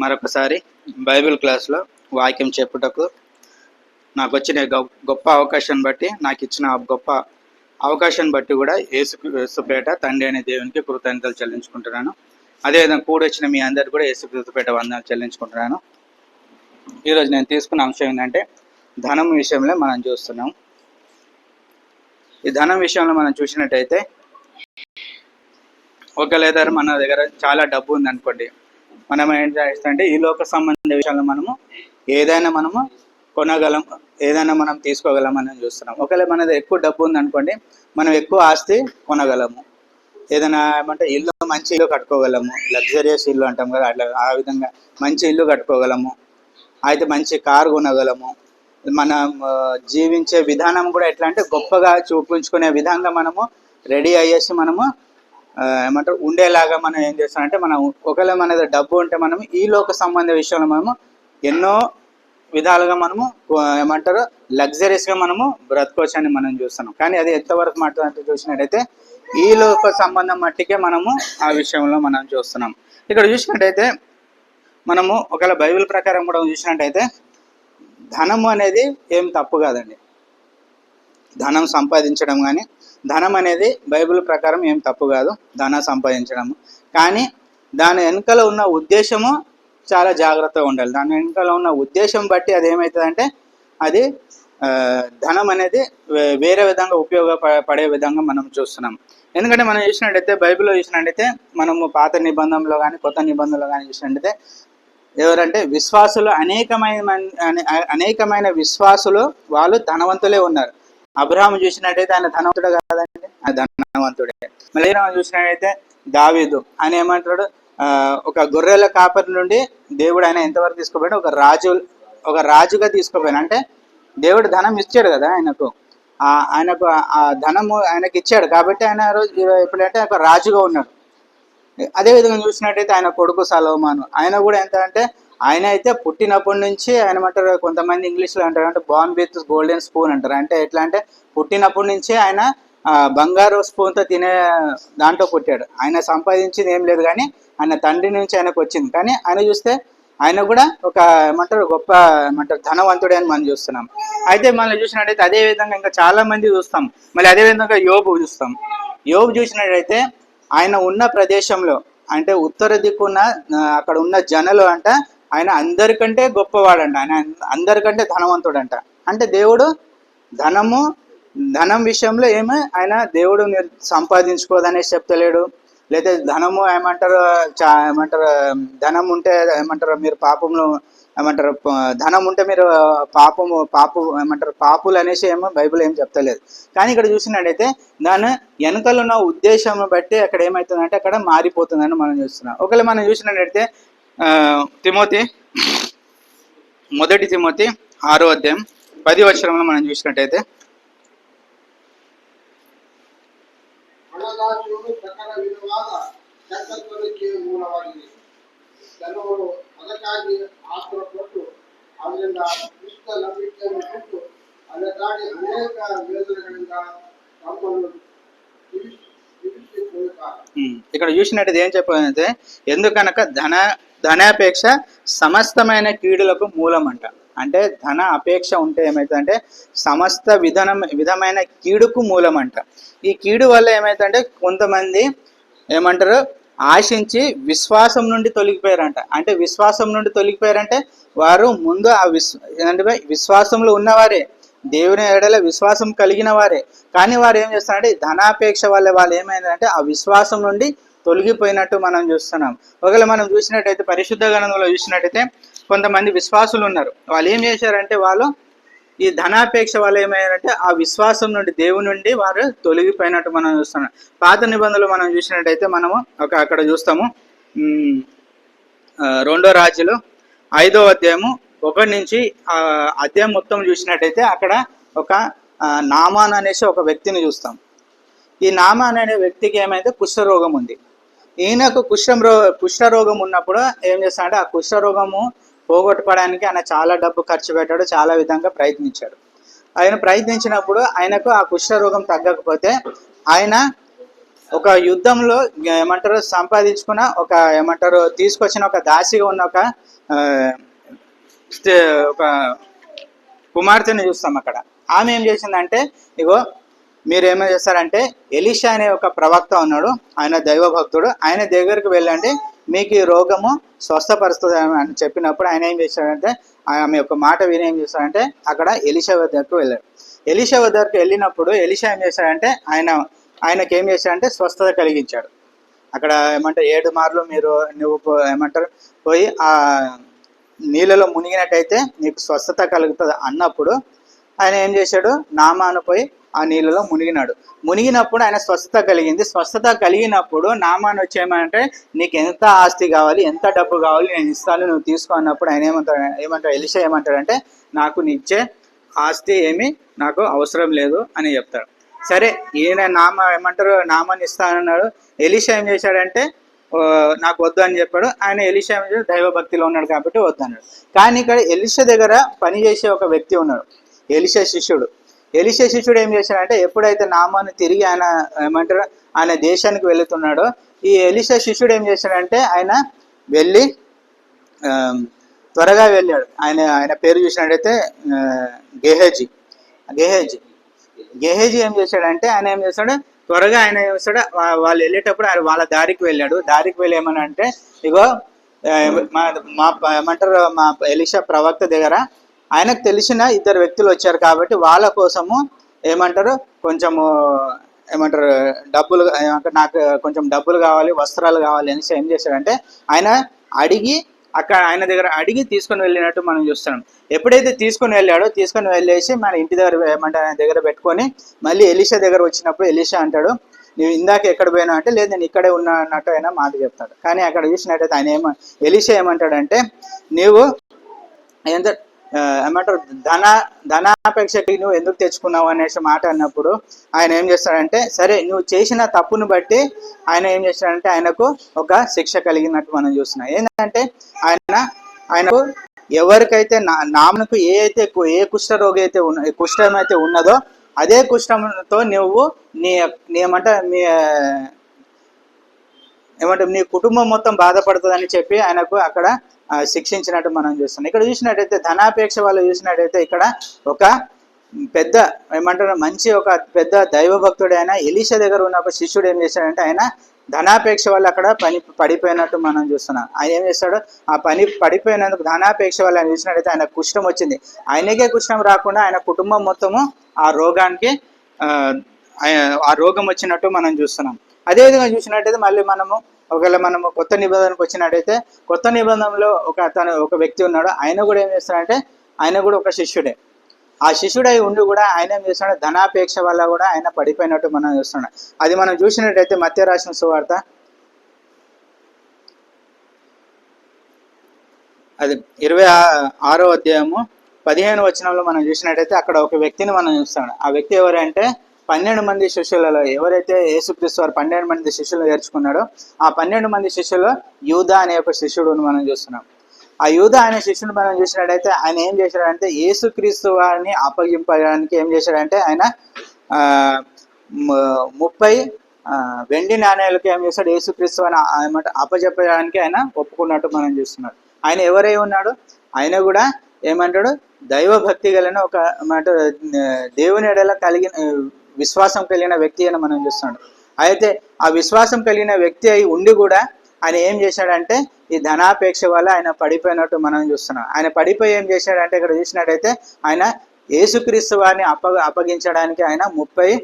మరొకసారి బైబిల్ క్లాస్లో వాక్యం చెప్పుటకు నాకు వచ్చిన గొప్ప అవకాశాన్ని బట్టి, నాకు ఇచ్చిన గొప్ప అవకాశాన్ని బట్టి కూడా యేసుపేట తండ్రి అనే దేవునికి కృతజ్ఞతలు చెల్లించుకుంటున్నాను. అదేవిధంగా కూడొచ్చిన మీ అందరికీ కూడా యేసుపేట వందనాలు చెల్లించుకుంటున్నాను. ఈరోజు నేను తీసుకున్న అంశం ఏంటంటే ధనం విషయంలో మనం చూస్తున్నాం. ఈ ధనం విషయంలో మనం చూసినట్టయితే ఒకవేళ మన దగ్గర చాలా డబ్బు ఉంది అనుకోండి, మనం ఏం చేస్తామంటే ఈ లోక సంబంధ విషయాల్లో మనము కొనగలం, ఏదైనా మనం తీసుకోగలం అని చూస్తున్నాం. ఒకవేళ మనది ఎక్కువ డబ్బు ఉంది అనుకోండి, మనం ఎక్కువ ఆస్తి కొనగలము. ఏదైనా ఏమంటే ఇల్లు, మంచి ఇల్లు కట్టుకోగలము. లగ్జరియస్ ఇల్లు అంటాం కదా, అట్లా ఆ విధంగా మంచి ఇల్లు కట్టుకోగలము. అయితే మంచి కారు కొనగలము. మనం జీవించే విధానం కూడా ఎట్లా అంటే గొప్పగా చూపించుకునే విధంగా మనము రెడీ అయ్యేసి మనము ఏమంటారు ఉండేలాగా మనం ఏం చేస్తామంటే, మనం ఒకవేళ మన డబ్బు ఉంటే మనం ఈ లోక సంబంధ విషయంలో మనము ఎన్నో విధాలుగా మనము ఏమంటారు లగ్జరీస్గా మనము బ్రతకొచ్చు అని మనం చూస్తున్నాం. కానీ అది ఎంతవరకు మాట్లాడుతూ చూసినట్టయితే ఈ లోక సంబంధం మట్టికే మనము ఆ విషయంలో మనం చూస్తున్నాం. ఇక్కడ చూసినట్టయితే మనము ఒకవేళ బైబిల్ ప్రకారం కూడా చూసినట్టయితే ధనము అనేది ఏం తప్పు కాదండి. ధనం సంపాదించడం కానీ, ధనం అనేది బైబిల్ ప్రకారం ఏం తప్పు కాదు, ధనం సంపాదించడము. కానీ దాని వెనుకలో ఉన్న ఉద్దేశము చాలా జాగ్రత్తగా ఉండాలి. దాని వెనుకలో ఉన్న ఉద్దేశం బట్టి అది ఏమవుతుందంటే అది ధనం అనేది వేరే విధంగా ఉపయోగపడే విధంగా మనం చూస్తున్నాం. ఎందుకంటే మనం చూసినట్టయితే బైబిల్లో చూసినట్టయితే మనము పాత నిబంధనలో కానీ కొత్త నిబంధనలో కానీ చూసినట్టయితే ఎవరంటే విశ్వాసులు అనేకమైన విశ్వాసులు వాళ్ళు ధనవంతులే ఉన్నారు. అబ్రహాము చూసినట్టయితే ఆయన ధనవంతుడే కాదండి, ఆయన ధనవంతుడే. మళ్ళీ చూసినట్టయితే దావీదు ఆయన ఏమంటాడు, ఒక గొర్రెల కాపరి నుండి దేవుడు ఆయన ఎంతవరకు తీసుకోపోయాడు, ఒక రాజుగా తీసుకోపోయాడు. అంటే దేవుడు ధనం ఇచ్చాడు కదా ఆయనకు ఆ ధనము ఆయనకి ఇచ్చాడు కాబట్టి ఆయన రోజు ఎప్పుడంటే ఒక రాజుగా ఉన్నాడు. అదేవిధంగా చూసినట్టయితే ఆయన కొడుకు సలోమాను, ఆయన కూడా ఎంత అంటే ఆయన అయితే పుట్టినప్పటి నుంచి ఆయన అంటారు, కొంతమంది ఇంగ్లీష్లో అంటారు అంటే బార్న్ విత్ గోల్డెన్ స్పూన్ అంటారు. అంటే ఎట్లా అంటే పుట్టినప్పటి నుంచి ఆయన బంగారు స్పూన్తో తినే దాంట్లో పుట్టాడు. ఆయన సంపాదించింది ఏం లేదు, కానీ ఆయన తండ్రి నుంచి ఆయనకు వచ్చింది. కానీ ఆయన చూస్తే ఆయన కూడా ఒక గొప్ప ధనవంతుడే అని మనం చూస్తున్నాం. అయితే మనం చూసినట్టయితే అదే విధంగా ఇంకా చాలా మంది చూస్తాం. మళ్ళీ అదే విధంగా యోబు చూస్తాం. యోబు చూసినట్టయితే ఆయన ఉన్న ప్రదేశంలో అంటే ఉత్తర దిక్కున్న అక్కడ ఉన్న జనులు అంట ఆయన అందరికంటే గొప్పవాడంట, ఆయన అందరికంటే ధనవంతుడంట. అంటే దేవుడు ధనం విషయంలో ఆయన దేవుడు మీరు సంపాదించుకోదనేసి చెప్తలేడు. లేదా ధనము ఏమంటారు ధనం ఉంటే మీరు పాపంలో ధనం ఉంటే మీరు పాపులు అనేసి బైబిల్ ఏం చెప్తలేదు. కానీ ఇక్కడ చూసినట్టయితే దాని వెనకలు ఉన్న ఉద్దేశం బట్టి అక్కడ ఏమవుతుందంటే అక్కడ మారిపోతుందని మనం చూస్తున్నాం. ఒకవేళ మనం చూసినట్టయితే మొదటి తిమోతి 6వ అధ్యాయం 10వ వచనంలో మనం చూసినట్టయితే ఇక్కడ చూసినట్టయితే ఏం చెప్పాలంటే ఎందుకనక ధనాపేక్ష సమస్తమైన కీడులకు మూలం అంట. అంటే ధన అపేక్ష ఉంటే ఏమవుతుందంటే సమస్త విధమైన కీడుకు మూలం అంట. ఈ కీడు వల్ల ఏమవుతుందంటే కొంతమంది ఆశించి విశ్వాసం నుండి తొలగిపోయారంట. అంటే విశ్వాసం నుండి తొలగిపోయారంటే వారు ముందు విశ్వాసంలో ఉన్నవారే, దేవుని ఎడల విశ్వాసం కలిగిన వారే. కానీ వారు ఏం చేస్తారంటే ధనాపేక్ష వల్ల వాళ్ళు ఏమైందంటే ఆ విశ్వాసం నుండి తొలగిపోయినట్టు మనం చూస్తున్నాం. ఒకవేళ మనం చూసినట్టయితే పరిశుద్ధ గ్రంథంలో చూసినట్టయితే కొంతమంది విశ్వాసులు ఉన్నారు. వాళ్ళు ఏం చేశారంటే వాళ్ళు ఈ ధనాపేక్ష వల్ల ఏమయ్యారంటే ఆ విశ్వాసం నుండి దేవుని నుండి వారు తొలగిపోయినట్టు మనం చూస్తున్నాం. పాత నిబంధనలు మనం చూసినట్టయితే మనము అక్కడ చూస్తాము 2 రాజులు 5వ అధ్యాయము 1 నుంచి అధ్యాయం మొత్తం చూసినట్టయితే అక్కడ ఒక నామాన్ అనేసి ఒక వ్యక్తిని చూస్తాం. ఈ నామాన్ అనే వ్యక్తికి ఏమైతే కుష్ఠరోగం ఉంది. ఈయనకు కుష్ఠరోగం ఉన్నప్పుడు ఏం చేస్తాడంటే ఆ కుష్ఠరోగము పోగొట్టుకోవడానికి ఆయన చాలా డబ్బు ఖర్చు పెట్టాడు, చాలా విధంగా ప్రయత్నించాడు. ఆయన ప్రయత్నించినప్పుడు ఆయనకు ఆ కుష్ఠరోగం తగ్గకపోతే ఆయన ఒక యుద్ధంలో ఏమంటారు సంపాదించుకున్న ఒక ఏమంటారు తీసుకొచ్చిన ఒక దాసిగా ఉన్న ఆ, ఒక కుమార్తెని చూస్తాం అక్కడ. ఆమె ఏం చేసిందంటే, ఇగో మీరు ఏమో చేస్తారంటే ఎలీషా అనే ఒక ప్రవక్త ఉన్నాడు, ఆయన దైవ భక్తుడు, ఆయన దగ్గరికి వెళ్ళండి మీకు ఈ రోగము స్వస్థపరుస్తుంది అని చెప్పినప్పుడు ఆయన ఏం చేశాడంటే ఆమె యొక్క మాట విని ఏం చేశాడంటే అక్కడ ఎలీషా వద్దకు వెళ్ళాడు. ఎలీషా వద్దకు వెళ్ళినప్పుడు ఎలీషా ఏం చేశాడంటే ఆయనకి ఏం చేశాడంటే స్వస్థత కలిగించాడు. అక్కడ ఏమంటారు 7 మార్లు నువ్వు ఏమంటారు పోయి ఆ నీళ్ళలో మునిగినట్టయితే నీకు స్వస్థత కలుగుతుంది అన్నప్పుడు ఆయన ఏం చేశాడు, నామాను పోయి ఆ నీళ్ళలో మునిగినప్పుడు ఆయన స్వస్థత కలిగింది. స్వస్థత కలిగినప్పుడు నామాను వచ్చేయమంటే నీకు ఎంత ఆస్తి కావాలి, ఎంత డబ్బు కావాలి, నేను ఇస్తాను, నువ్వు తీసుకో అన్నప్పుడు ఆయన ఏమంటాడు ఎలీషా ఏమంటాడంటే నాకు నిచ్చే ఆస్తి ఏమి నాకు అవసరం లేదు అని చెప్తాడు. సరే ఈయన నామాన్ని ఇస్తానన్నాడు. ఎలీషా ఏం చేశాడంటే నాకు వద్దు అని చెప్పాడు. ఆయన ఎలీషా దైవ భక్తిలో ఉన్నాడు కాబట్టి వద్దు అన్నాడు. కానీ ఇక్కడ ఎలీషా దగ్గర పనిచేసే ఒక వ్యక్తి ఉన్నాడు, ఎలీషా శిష్యుడు ఏం చేశాడంటే ఎప్పుడైతే నామాన్ని తిరిగి ఆయన దేశానికి వెళుతున్నాడో ఈ ఎలీషా శిష్యుడు ఏం చేశాడంటే ఆయన వెళ్ళి త్వరగా వెళ్ళాడు. ఆయన పేరు చూసినట్టయితే గేహేజీ ఏం చేశాడంటే ఆయన ఏం చేశాడు త్వరగా ఆయన ఏం చేస్తాడు వాళ్ళు వెళ్ళేటప్పుడు ఆయన వాళ్ళ దారికి వెళ్ళాడు. దారికి వెళ్ళి ఏమనంటే ఇగో మా ఎలీషా ప్రవక్త దగ్గర ఆయనకు తెలిసిన 2 వ్యక్తులు వచ్చారు కాబట్టి వాళ్ళ కోసము కొంచెము డబ్బులు, నాకు కొంచెం డబ్బులు కావాలి, వస్త్రాలు కావాలి అనేసి ఏం చేశాడంటే ఆయన దగ్గర అడిగి తీసుకొని వెళ్ళినట్టు మనం చూస్తున్నాం. ఎప్పుడైతే తీసుకొని వెళ్ళేసి మన ఇంటి దగ్గర ఆయన దగ్గర పెట్టుకొని మళ్ళీ ఎలీషా దగ్గర వచ్చినప్పుడు ఎలీషా అంటాడు నువ్వు ఇందాక ఎక్కడ పోయినా అంటే లేదు నేను ఇక్కడే ఉన్నట్టు అయినా మాట చెప్తాడు. కానీ అక్కడ చూసినట్టయితే ఆయన ఎలీషా ఏమంటాడంటే నీవు ధనాపేక్షకి నువ్వు ఎందుకు తెచ్చుకున్నావు అనేసి మాట అన్నప్పుడు ఆయన ఏం చేస్తాడంటే సరే నువ్వు చేసిన తప్పును బట్టి ఆయన ఏం చేస్తాడంటే ఆయనకు ఒక శిక్ష కలిగినట్టు మనం చూస్తున్నాం. ఏంటంటే ఆయనకు ఎవరికైతే నామకు ఏ కుష్ఠరోగి అయితే కుష్ఠం అయితే ఉన్నదో అదే కుష్ఠంతో నువ్వు నీ కుటుంబం మొత్తం బాధపడుతుందని చెప్పి ఆయనకు అక్కడ శిక్షించినట్టు మనం చూస్తున్నాం. ఇక్కడ చూసినట్టయితే ధనాపేక్ష వాళ్ళు చూసినట్టయితే ఇక్కడ ఒక పెద్ద మంచి ఒక పెద్ద దైవ భక్తుడైన ఎలీషా దగ్గర ఉన్న ఒక శిష్యుడు ఏం చేశాడంటే ఆయన ధనాపేక్ష వల్ల అక్కడ పడిపోయినట్టు మనం చూస్తున్నాం. ఆయన ఏం చేస్తాడు ఆ పడిపోయినందుకు ధనాపేక్ష వల్ల ఆయన చూసినట్టయితే ఆయన కుష్ఠం వచ్చింది. ఆయనకే కుష్ఠం రాకుండా ఆయన కుటుంబం మొత్తము ఆ రోగం వచ్చినట్టు మనం చూస్తున్నాం. అదేవిధంగా చూసినట్టయితే మళ్ళీ ఒకవేళ మనము కొత్త నిబంధనకు వచ్చినట్టయితే కొత్త నిబంధనలో ఒక వ్యక్తి ఉన్నాడు. ఆయన కూడా ఏం చేస్తాడంటే ఆయన కూడా ఒక శిష్యుడే. ఆ శిష్యుడై ఉండి కూడా ఆయన ఏం చేస్తున్నాడు ధనాపేక్ష వల్ల కూడా ఆయన పడిపోయినట్టు మనం చూస్తున్నాం. అది మనం చూసినట్టయితే మత్తయి రాసిన సువార్త అది 26వ అధ్యాయము 15వ వచనంలో మనం చూసినట్టయితే అక్కడ ఒక వ్యక్తిని మనం చూస్తాం. ఆ వ్యక్తి ఎవరంటే 12 మంది శిష్యులలో ఎవరైతే యేసుక్రీస్తు వారు 12 మంది శిష్యులు నేర్చుకున్నాడో ఆ 12 మంది శిష్యులు యూదా అనే ఒక శిష్యుడుని మనం చూస్తున్నాం. ఆ యూదా అనే శిష్యుని మనం చూసినట్టయితే ఆయన ఏం చేశాడంటే యేసుక్రీస్తు వారిని అప్పగింపడానికి ఏం చేశాడంటే ఆయన 30 వెండి నాణ్యాలకి ఏం చేశాడు యేసుక్రీస్తు వారిని అప్పచెప్పడానికి ఆయన ఒప్పుకున్నట్టు మనం చూస్తున్నాడు. ఆయన ఎవరై ఉన్నాడు, ఆయన కూడా ఏమంటాడు దైవ భక్తి కలిగిన ఒక దేవుని ఎడల విశ్వాసం కలిగిన వ్యక్తి అని మనం చూస్తున్నాడు. అయితే ఆ విశ్వాసం కలిగిన వ్యక్తి అయి ఉండి కూడా ఆయన ఏం చేశాడంటే ఈ ధనాపేక్ష వల్ల ఆయన పడిపోయినట్టు మనం చూస్తున్నాం. ఆయన పడిపోయి ఏం చేశాడంటే ఇక్కడ చూసినట్టయితే ఆయన యేసుక్రీస్తు వారిని అప్పగించడానికి ఆయన 30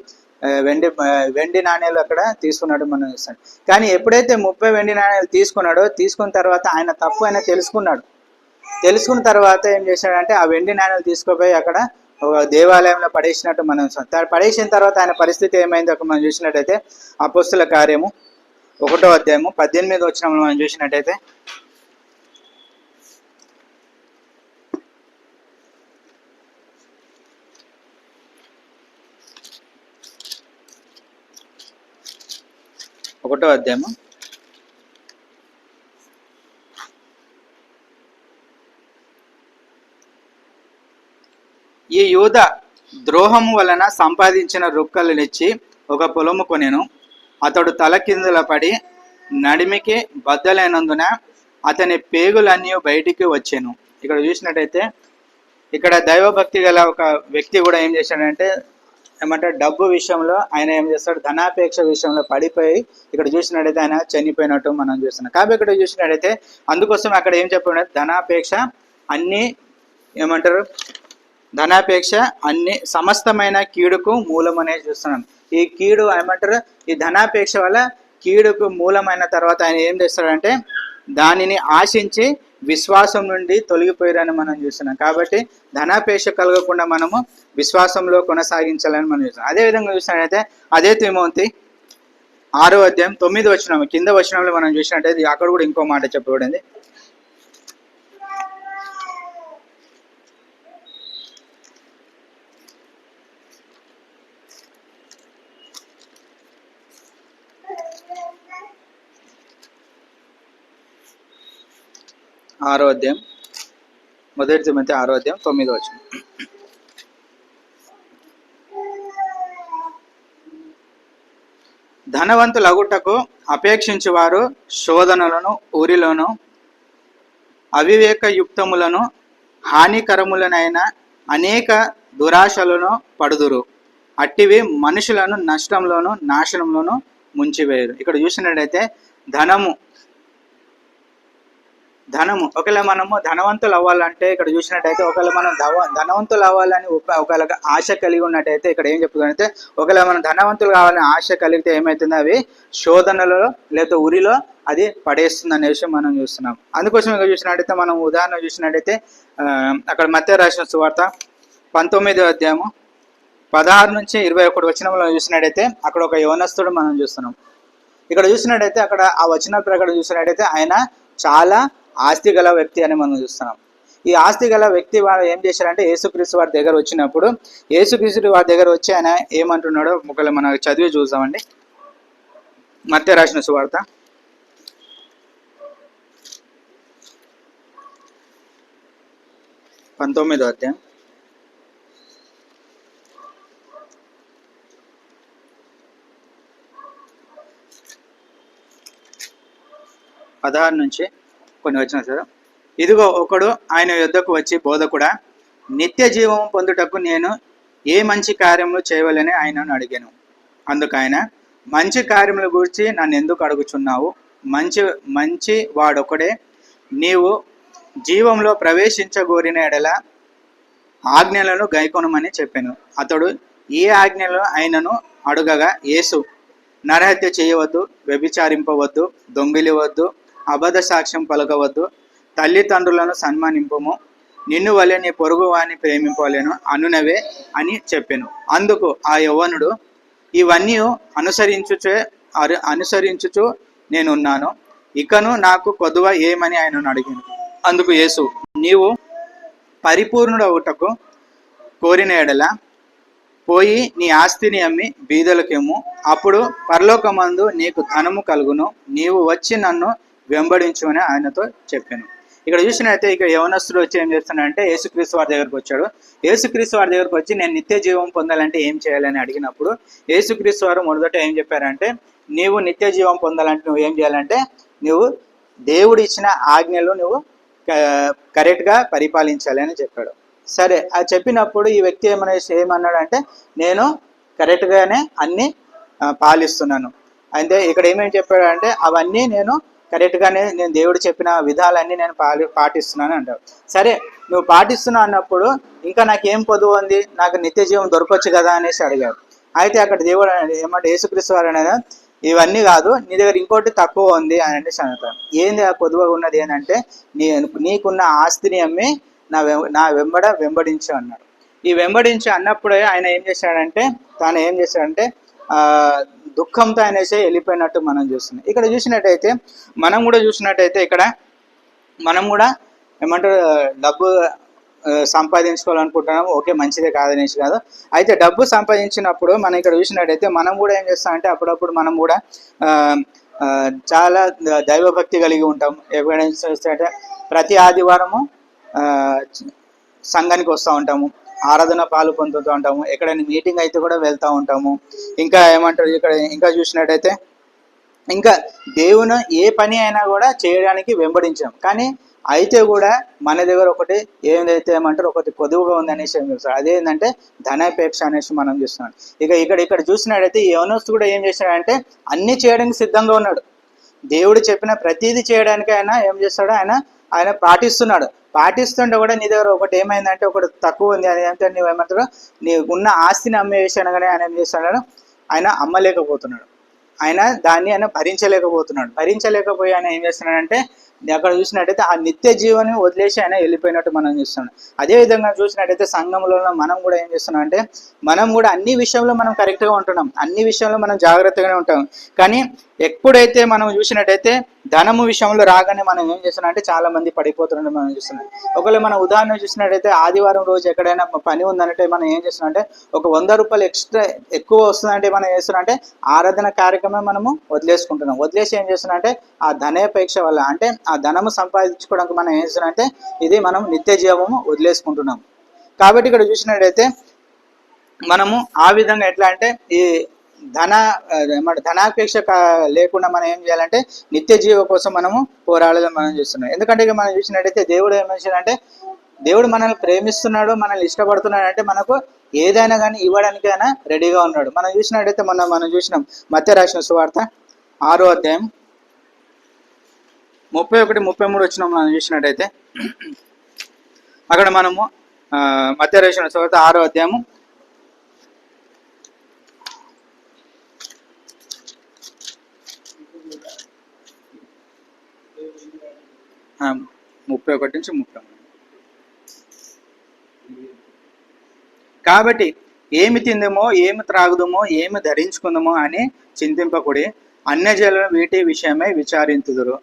వెండి నాణ్యాలు అక్కడ తీసుకున్నట్టు మనం చూస్తాం. కానీ ఎప్పుడైతే 30 వెండి నాణ్యాలు తీసుకున్న తర్వాత ఆయన తప్పు ఆయన తెలుసుకున్న తర్వాత ఏం చేశాడంటే ఆ వెండి నాణ్యాలు తీసుకుపోయి అక్కడ ఒక దేవాలయంలో పడేసినట్టు మనం పడేసిన తర్వాత ఆయన పరిస్థితి ఏమైంది ఒక మనం చూసినట్టయితే అపోస్తుల కార్యము 1వ అధ్యాయము 18వ వచనంలో మనం చూసినట్టయితే ఈ యూదా ద్రోహము వలన సంపాదించిన రొక్కలనిచ్చి ఒక పొలము కొనెను. అతడు తలకిందుల పడి నడిమికి బద్దలైనందున అతని పేగులన్నీ బయటికి వచ్చాను. ఇక్కడ చూసినట్టయితే ఇక్కడ దైవభక్తి గల ఒక వ్యక్తి కూడా ఏం చేశాడంటే ఏమంటారు, డబ్బు విషయంలో ఆయన ఏం చేస్తాడు, ధనాపేక్ష విషయంలో పడిపోయి ఇక్కడ చూసినట్టయితే ఆయన చనిపోయినట్టు మనం చూస్తున్నాం. కాబట్టి ఇక్కడ చూసినట్టయితే అందుకోసం అక్కడ ఏం చెప్పాడు, ధనాపేక్ష అన్ని ఏమంటారు, ధనాపేక్ష అన్ని సమస్తమైన కీడుకు మూలం అనేది చూస్తున్నాం. ఈ కీడు ఏమంటారు, ఈ ధనాపేక్ష వల్ల కీడుకు మూలమైన తర్వాత ఆయన ఏం చేస్తాడంటే దానిని ఆశించి విశ్వాసం నుండి తొలగిపోయారని మనం చూస్తున్నాం. కాబట్టి ధనాపేక్ష కలగకుండా మనము విశ్వాసంలో కొనసాగించాలని మనం చూస్తున్నాం. అదేవిధంగా చూసినట్టయితే అదే తిమోతి 6వ అధ్యాయం 9వ వచనం కింద వచనంలో మనం చూసినట్టయితే అక్కడ కూడా ఇంకో మాట చెప్పబడింది. మొదటి తిమోతి 6వ అధ్యాయం 9వ వచనం. ధనవంతులగుటకు అపేక్షించు వారు శోధనలను, ఊరిలోను, అవివేకయుక్తములను, హానికరములనైన అనేక దురాశలను పడుదురు. అట్టివి మనుషులను నష్టంలోను, నాశనంలోను ముంచివేయరు. ఇక్కడ చూసినట్టయితే ధనము ఒకవేళ మనము ధనవంతులు అవ్వాలంటే ఇక్కడ చూసినట్టయితే ఒకవేళ మనం ధనవంతులు అవ్వాలని ఒకవేళ ఆశ కలిగి ఉన్నట్టయితే ఇక్కడ ఏం చెప్తుందంటే ఒకవేళ మనం ధనవంతులు కావాలని ఆశ కలిగితే ఏమవుతుంది, అవి శోధనలో లేదా ఉరిలో అది పడేస్తుంది అనే విషయం మనం చూస్తున్నాం. అందుకోసం ఇక్కడ చూసినట్టయితే మనం ఉదాహరణ చూసినట్టయితే అక్కడ మత్తయి రాసిన సువార్త 19వ అధ్యాయము 16 నుంచి 21 వచనంలో చూసినట్టయితే అక్కడ ఒక యవనస్తుడు మనం చూస్తున్నాం. ఇక్కడ చూసినట్టయితే అక్కడ ఆ వచన ప్రకారం చూసినట్టయితే ఆయన చాలా ఆస్తి గల వ్యక్తి అని మనం చూస్తున్నాం. ఈ ఆస్తి గల వ్యక్తి వారు ఏం చేశారంటే యేసుక్రీస్తు వారి దగ్గర వచ్చినప్పుడు యేసుక్రీస్తు వారి దగ్గర వచ్చి ఆయన ఏమంటున్నాడో ఒకవేళ మనం చదివి చూద్దామండి. మత్తయి రాసిన సువార్త 19వ అధ్యాయం 16 నుంచి కొన్ని వచ్చిన సార్. ఇదిగో ఒకడు ఆయన యొద్దకు వచ్చి, బోధకుడా, నిత్య జీవము పొందుటకు నేను ఏ మంచి కార్యములు చేయవలని ఆయనను అడిగాను. అందుకు ఆయన, మంచి కార్యముల గురించి నన్ను ఎందుకు అడుగుచున్నావు? మంచి వాడొకడే. నీవు జీవంలో ప్రవేశించగోరిన ఎడల ఆజ్ఞలను గైకొనమని చెప్పాను. అతడు ఈ ఆజ్ఞలు ఆయనను అడుగగా, యేసు, నరహత్య చేయవద్దు, వ్యభిచారింపవద్దు, దొంగిలివద్దు, అబద్ధ సాక్ష్యం పలకవద్దు, తల్లిదండ్రులను సన్మానింపము, నిన్ను వలె నీ పొరుగు వారిని ప్రేమింపలేను అనునవే అని చెప్పాను. అందుకు ఆ యవ్వనుడు, ఇవన్నీ అనుసరించుచు నేనున్నాను, ఇకను నాకు కొదువ ఏమని ఆయనను అడిగాను. అందుకు యేసు, నీవు పరిపూర్ణుడవుటకు కోరిన ఎడల పోయి నీ ఆస్తిని అమ్మి బీదలకేమో, అప్పుడు పరలోకమందు నీకు ధనము కలుగును. నీవు వచ్చి నన్ను వెంబడించు అని ఆయనతో చెప్పాను. ఇక్కడ చూసినట్లయితే ఇక యవనస్తుడు వచ్చి ఏం చేస్తున్నాడంటే యేసుక్రీస్తు వారి దగ్గరకు వచ్చాడు. యేసుక్రీస్తు వారి దగ్గరకు వచ్చి నేను నిత్య జీవం పొందాలంటే ఏం చేయాలని అడిగినప్పుడు యేసుక్రీస్తు వారు మొదట ఏం చెప్పారంటే, నీవు నిత్య జీవం పొందాలంటే నువ్వు ఏం చేయాలంటే నువ్వు దేవుడు ఇచ్చిన ఆజ్ఞలు నువ్వు కరెక్ట్గా పరిపాలించాలి అని చెప్పాడు. సరే, అది చెప్పినప్పుడు ఈ వ్యక్తి ఏమన్నాడంటే నేను కరెక్ట్గానే అన్ని పాలిస్తున్నాను. అయితే ఇక్కడ ఏమేమి చెప్పాడంటే అవన్నీ నేను కరెక్ట్గానే నేను దేవుడు చెప్పిన విధాలన్నీ నేను పాటిస్తున్నాను అంటావు. సరే, నువ్వు పాటిస్తున్నావు అన్నప్పుడు ఇంకా నాకేం పొదువు ఉంది, నాకు నిత్య జీవం దొరకవచ్చు కదా అనేసి అడిగాడు. అయితే అక్కడ దేవుడు ఏమంటే యేసుక్రీస్తు వారు అనేది ఇవన్నీ కాదు, నీ దగ్గర ఇంకోటి తక్కువ ఉంది అని అంటే చదువుతాను. ఏంది ఆ పొదువుగా ఉన్నది ఏంటంటే నీకున్న ఆస్తిని అమ్మి నా వెంబడించు అన్నాడు. ఈ వెంబడించు అన్నప్పుడే ఆయన ఏం చేశాడంటే దుఃఖంతో అనేసి వెళ్ళిపోయినట్టు మనం చూస్తున్నాం. ఇక్కడ చూసినట్టయితే మనం కూడా మనం కూడా ఏమంటారు డబ్బు సంపాదించుకోవాలనుకుంటున్నాము. ఓకే, మంచిదే కాదనేసి కాదు. అయితే డబ్బు సంపాదించినప్పుడు మనం ఇక్కడ చూసినట్టయితే మనం కూడా ఏం చేస్తామంటే అప్పుడప్పుడు మనం కూడా చాలా దైవభక్తి కలిగి ఉంటాం. ఎప్పుడైనా చూస్తే ప్రతి ఆదివారము సంఘానికి వస్తూ ఉంటాము. ఆరాధన పాలు పొందుతూ ఉంటాము, ఎక్కడైనా మీటింగ్ అయితే కూడా వెళ్తూ ఉంటాము. ఇంకా ఏమంటారు ఇక్కడ ఇంకా చూసినట్టయితే ఇంకా దేవుని ఏ పని అయినా కూడా చేయడానికి వెంబడించాం. కానీ అయితే కూడా మన దగ్గర ఒకటి ఏదైతే ఏమంటారు ఒకటి కొదువుగా ఉంది అనేసి ఏం చూస్తాడు, అదేంటంటే ధనాపేక్ష అనేసి మనం చూస్తున్నాం. ఇక్కడ చూసినట్టయితే ఈ యవనస్తు కూడా ఏం చేస్తున్నాడంటే అన్ని చేయడానికి సిద్ధంగా ఉన్నాడు. దేవుడు చెప్పిన ప్రతిదీ చేయడానికి ఆయన ఏం చేస్తాడు, ఆయన పాటిస్తున్నాడు. పాటిస్తుంటే కూడా నీ దగ్గర ఒకటి ఏమైందంటే ఒకటి తక్కువ ఉంది, అది ఏంటంటే నువ్వేమంటారు నీ ఉన్న ఆస్తిని అమ్మే విషయాన్ని కానీ ఆయన ఏం చేస్తున్నాడు, ఆయన అమ్మలేకపోతున్నాడు. ఆయన భరించలేకపోయి ఆయన ఏం చేస్తున్నాడంటే అక్కడ చూసినట్టయితే ఆ నిత్య జీవని వదిలేసి ఆయన వెళ్ళిపోయినట్టు మనం చూస్తున్నాం. అదేవిధంగా చూసినట్టయితే సంఘంలో మనం కూడా ఏం చేస్తున్నాం అంటే మనం కూడా అన్ని విషయంలో మనం కరెక్ట్గా ఉంటున్నాం, అన్ని విషయంలో మనం జాగ్రత్తగానే ఉంటాం. కానీ ఎప్పుడైతే మనం చూసినట్టయితే ధనము విషయంలో రాగానే మనం ఏం చేస్తున్నాం అంటే చాలా మంది పడిపోతున్నట్టు మనం చూస్తున్నాం. ఒకవేళ మనం ఉదాహరణ చూసినట్టయితే ఆదివారం రోజు ఎక్కడైనా పని ఉందంటే మనం ఏం చేస్తున్నాం అంటే ఒక 100 రూపాయలు ఎక్స్ట్రా ఎక్కువ వస్తుందంటే మనం ఏం చేస్తున్నాం అంటే ఆరాధన కార్యక్రమం మనము వదిలేసుకుంటున్నాం. వదిలేసి ఏం చేస్తున్నాం అంటే ఆ ధనేపేక్ష వల్ల అంటే ఆ ధనము సంపాదించుకోవడానికి మనం ఏం చేస్తున్నాం అంటే ఇది మనం నిత్య జీవము వదిలేసుకుంటున్నాం. కాబట్టి ఇక్కడ చూసినట్టయితే మనము ఆ విధంగా ఎట్లా అంటే ఈ ధనాపేక్ష లేకుండా మనం ఏం చేయాలంటే నిత్య జీవ కోసం మనము పోరాడాలని మనం చూస్తున్నాం. ఎందుకంటే ఇక మనం చూసినట్టయితే దేవుడు ఏమంటే దేవుడు మనల్ని ప్రేమిస్తున్నాడు, మనల్ని ఇష్టపడుతున్నాడు అంటే మనకు ఏదైనా కానీ ఇవ్వడానికి అయినా రెడీగా ఉన్నాడు. మనం చూసినట్టయితే మనం చూసినాం మత్తయి రాసిన సువార్త 6వ అధ్యాయం 31-33 వచ్చినాం. మనం చూసినట్టయితే అక్కడ మనము మత్తయి రాసిన సువార్త 6వ అధ్యాయము 31-33. కాబట్టి ఏమి తిందమో ఏమి త్రాగుదమో ఏమి ధరించుకుందామో అని చింతింపకుడి, అన్యజనులు వీటి విషయమై విచారించుదురు.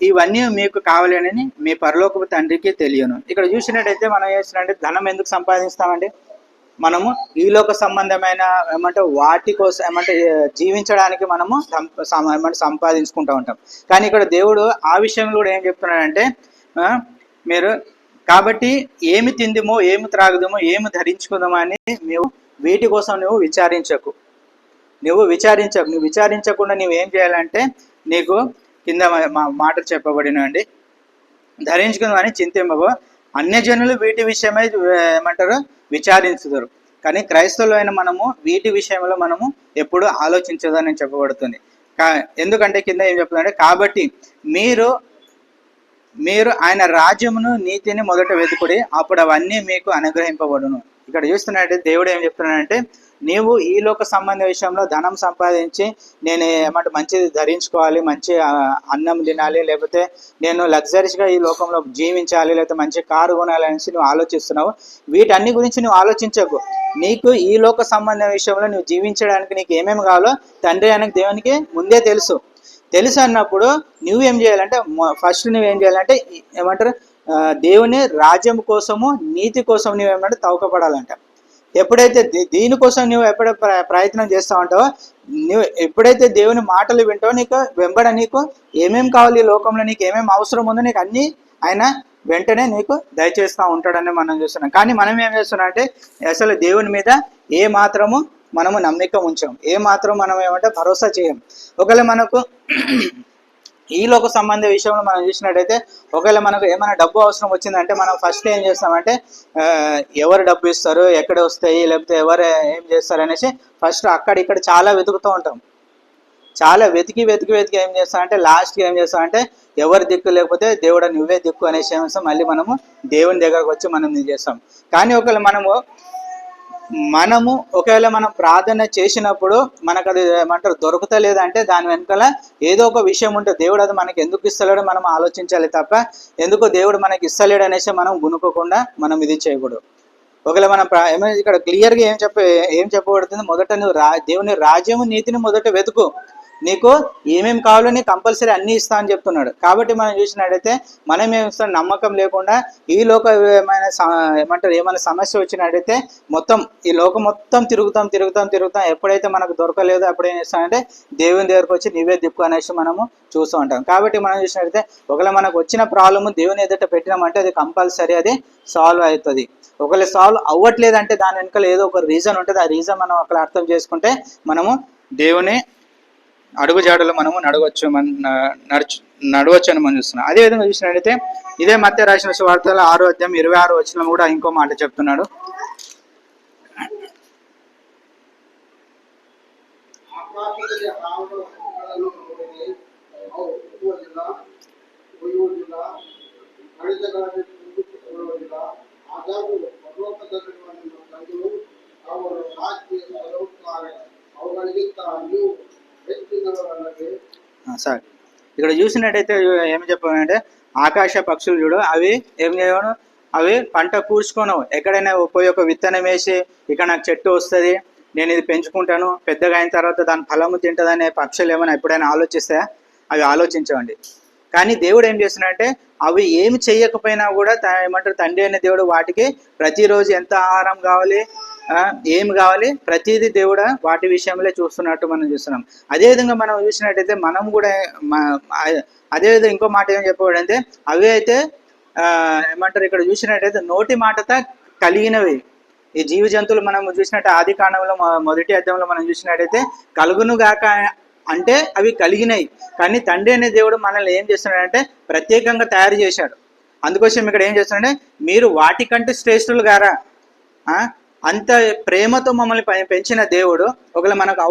ఇవన్నీ మీకు కావాలని మీ పరలోకపు తండ్రికి తెలియను. ఇక్కడ చూసినట్టయితే మనం చేసినట్టే ధనం ఎందుకు సంపాదిస్తామండి, మనము ఈలోక సంబంధమైన ఏమంటే వాటి కోసం ఏమంటే జీవించడానికి మనము సంపాదించుకుంటూ ఉంటాం. కానీ ఇక్కడ దేవుడు ఆ విషయంలో కూడా ఏం చెప్తున్నాడంటే మీరు కాబట్టి ఏమి తిందుమో ఏమి త్రాగుదామో ఏమి ధరించుకుందామో అని నువ్వు వీటి కోసం నువ్వు విచారించకుండా నువ్వు ఏం చేయాలంటే నీకు కింద మాటలు చెప్పబడినండి, ధరించుకుందామని చింతింపబో అన్యజనులు వీటి విషయమై ఏమంటారు విచారించుదురు. కానీ క్రైస్తవులైన మనము వీటి విషయంలో మనము ఎప్పుడు ఆలోచించదని చెప్పబడుతుంది. ఎందుకంటే కింద ఏం చెప్తుందంటే కాబట్టి మీరు ఆయన రాజ్యమును నీతిని మొదట వెతుకుడి, అప్పుడు అవన్నీ మీకు అనుగ్రహింపబడును. ఇక్కడ చూస్తున్నట్టు దేవుడు ఏం చెప్తున్నాడంటే నీవు ఈ లోక సంబంధ విషయంలో ధనం సంపాదించి నేను ఏమంటే మంచిది ధరించుకోవాలి, మంచి అన్నం తినాలి, లేకపోతే నేను లగ్జరీస్గా ఈ లోకంలో జీవించాలి, లేకపోతే మంచి కారు కొనాలి అనేసి నువ్వు ఆలోచిస్తున్నావు. వీటన్ని గురించి నువ్వు ఆలోచించకు. నీకు ఈ లోక సంబంధ విషయంలో నువ్వు జీవించడానికి నీకు ఏమేమి కావాలో తండ్రి అనే దేవునికి ముందే తెలుసు అన్నప్పుడు నువ్వేం చేయాలంటే ఫస్ట్ నువ్వేం చేయాలంటే ఏమంటారు దేవుని రాజ్యం కోసము నీతి కోసం నువ్వేమంటే తవకపడాలంట. ఎప్పుడైతే దీనికోసం నువ్వు ఎప్పుడు ప్రయత్నం చేస్తూ ఉంటావో, నువ్వు ఎప్పుడైతే దేవుని మాటలు వింటావో నీకు వెంబడ నీకు ఏమేమి కావాలి ఈ లోకంలో నీకు ఏమేమి అవసరం ఉందో నీకు అన్నీ ఆయన వెంటనే నీకు దయచేస్తూ ఉంటాడని మనం చూస్తున్నాం. కానీ మనం ఏం చేస్తున్నాం అంటే అసలు దేవుని మీద ఏ మాత్రము మనము నమ్మిక ఉంచాం, ఏ మాత్రం మనం ఏమంటే భరోసా చేయం. ఒకవేళ మనకు ఈ లోక సంబంధ విషయంలో మనం చూసినట్టయితే ఒకవేళ మనకు ఏమైనా డబ్బు అవసరం వచ్చిందంటే మనం ఫస్ట్ ఏం చేస్తామంటే ఎవరు డబ్బు ఇస్తారు, ఎక్కడ వస్తాయి, లేకపోతే ఎవరు ఏం చేస్తారు అనేసి ఫస్ట్ అక్కడిక్కడ చాలా వెతుకుతూ ఉంటాం. చాలా వెతికి ఏం చేస్తామంటే లాస్ట్కి ఏం చేస్తామంటే ఎవరు దిక్కు లేకపోతే దేవుడు నువ్వే దిక్కు అనేసి ఏం చేస్తాం, మళ్ళీ మనము దేవుని దగ్గరకు వచ్చి మనం ఇది చేస్తాం. కానీ ఒకవేళ ఒకవేళ మనం ప్రార్థన చేసినప్పుడు మనకు అది ఏమంటారు దొరుకుతలేదంటే దాని వెనకాల ఏదో ఒక విషయం ఉంటుంది. దేవుడు అది మనకి ఎందుకు ఇస్తలేడో మనం ఆలోచించాలి తప్ప ఎందుకో దేవుడు మనకి ఇస్తలేడు అనేసి మనం గునుకోకుండా మనం ఇది చేయకూడదు. ఒకవేళ మనం ఇక్కడ క్లియర్గా ఏం చెప్పబడుతుంది, మొదట నువ్వు దేవుని రాజ్యము నీతిని మొదట వెతుకు, నీకు ఏమేమి కావాలో నీకు కంపల్సరీ అన్నీ ఇస్తా అని చెప్తున్నాడు. కాబట్టి మనం చూసినట్టయితే మనం ఏమిస్తాం, నమ్మకం లేకుండా ఈ లోకమైన ఏమంటారు ఏమైనా సమస్య వచ్చినట్టయితే మొత్తం ఈ లోకం మొత్తం తిరుగుతాం. ఎప్పుడైతే మనకు దొరకలేదో అప్పుడు ఏం చేస్తామంటే దేవుని దగ్గరకు వచ్చి నీవే దిక్కు అనేసి మనము చూస్తూ ఉంటాం. కాబట్టి మనం చూసినట్టయితే ఒకవేళ మనకు వచ్చిన ప్రాబ్లమ్ దేవుని ఎదుట పెట్టినామంటే అది కంపల్సరీ అది సాల్వ్ అవుతుంది. ఒకవేళ సాల్వ్ అవ్వట్లేదంటే దాని వెనుక ఏదో ఒక రీజన్ ఉంటుంది. ఆ రీజన్ మనం అక్కడ అర్థం చేసుకుంటే మనము దేవుని అడుగుజాడలు మనము నడవచ్చు అని మనం చూస్తున్నాం. అదేవిధంగా చూసినట్లయితే ఇదే మత్తయి రాసిన సువార్తల 6వ అధ్యాయం 26వ వచనం కూడా ఇంకో మాట చెప్తున్నాడు. సార్ ఇక్కడ చూసినట్టయితే ఏమి చెప్పాలంటే ఆకాశ పక్షులు చూడు, అవి ఏం చేయను, అవి పంట కూర్చుకోను. ఎక్కడైనా పోయి ఒక విత్తనం వేసి ఇక నాకు చెట్టు వస్తుంది, నేను ఇది పెంచుకుంటాను, పెద్దగా అయిన తర్వాత దాని ఫలము తింటుందనే పక్షులు ఏమైనా ఎప్పుడైనా ఆలోచిస్తాయా? అవి ఆలోచించవండి. కానీ దేవుడు ఏం చేస్తున్నాడంటే అవి ఏమి చేయకపోయినా కూడా ఏమంటారు తండ్రి అయిన దేవుడు వాటికి ప్రతిరోజు ఎంత ఆహారం కావాలి, ఏమి కావాలి, ప్రతిదీ దేవుడు వాటి విషయంలో చూస్తున్నట్టు మనం చూస్తున్నాం. అదేవిధంగా మనం చూసినట్టయితే మనం కూడా అదేవిధంగా ఇంకో మాట ఏం చెప్పబడంటే అవి అయితే ఏమంటారు ఇక్కడ చూసినట్టయితే నోటి మాటతో కలిగినవి. ఈ జీవ జంతువులు మనం చూసినట్టు ఆది కాండంలో మొదటి అధ్యాయంలో మనం చూసినట్టయితే కలుగును గాక అంటే అవి కలిగినాయి. కానీ తండ్రి అనే దేవుడు మనల్ని ఏం చేస్తున్నాడంటే ప్రత్యేకంగా తయారు చేశాడు. అందుకోసం ఇక్కడ ఏం చేస్తున్నాడంటే మీరు వాటికంటే శ్రేష్ఠులు గారా, అంత ప్రేమతో మమ్మల్ని పెంచిన దేవుడు ఒకవేళ మనకు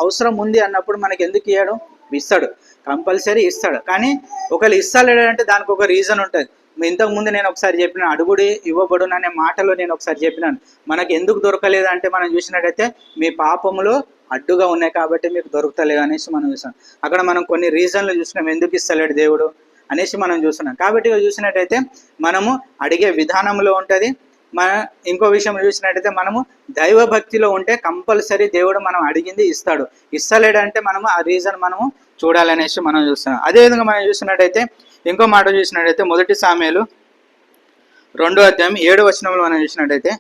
అవసరం ఉంది అన్నప్పుడు మనకి ఎందుకు ఇయ్యాడు? ఇస్తాడు, కంపల్సరీ ఇస్తాడు. కానీ ఒకవేళ ఇస్తాడంటే దానికి ఒక రీజన్ ఉంటుంది. ఇంతకుముందు నేను ఒకసారి చెప్పిన అడుగుడి ఇవ్వబడును అనే మాటలో నేను ఒకసారి చెప్పినాను. మనకు ఎందుకు దొరకలేదు అంటే మనం చూసినట్టయితే మీ పాపములు అడ్డుగా ఉన్నాయి కాబట్టి మీకు దొరుకుతలేదు అనేసి మనం చూసాం. అక్కడ మనం కొన్ని రీజన్లు చూసినాం ఎందుకు ఇస్తలేడు దేవుడు అనేసి మనం చూస్తున్నాం. కాబట్టి చూసినట్టయితే మనము అడిగే విధానంలో ఉంటుంది. ఇంకో విషయం చూసినట్టయితే మనము దైవభక్తిలో ఉంటే కంపల్సరీ దేవుడు మనం అడిగింది ఇస్తాడు. ఇస్తలేడంటే మనము ఆ రీజన్ మనము చూడాలనేసి మనం చూస్తున్నాం. అదేవిధంగా మనం చూసినట్టయితే ఇంకో మాట చూసినట్టయితే మొదటి సామెలు 2వ అధ్యాయం 7వ వచనంలో మనం చూసినట్టయితే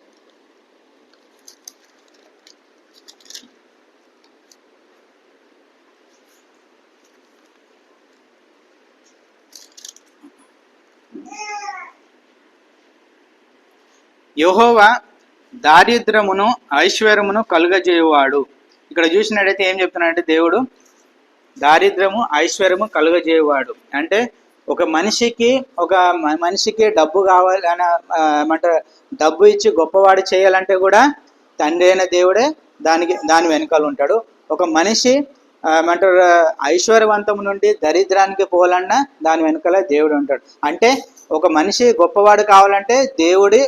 యెహోవా దారిద్రమును ఐశ్వర్యమును కలుగజేయువాడు. ఇక్కడ చూసినట్టయితే ఏం చెప్తున్నాడంటే దేవుడు దారిద్రము ఐశ్వర్యము కలుగజేయువాడు అంటే ఒక మనిషికి డబ్బు కావాలి అని ఏమంటారు, డబ్బు ఇచ్చి గొప్పవాడు చేయాలంటే కూడా తండ్రి అయిన దేవుడే దాని వెనకాల ఉంటాడు. ఒక మనిషి ఏమంటారు ఐశ్వర్యవంతం నుండి దరిద్రానికి పోవాలన్నా దాని వెనకాల దేవుడు ఉంటాడు. అంటే ఒక మనిషి గొప్పవాడు కావాలంటే దేవుడి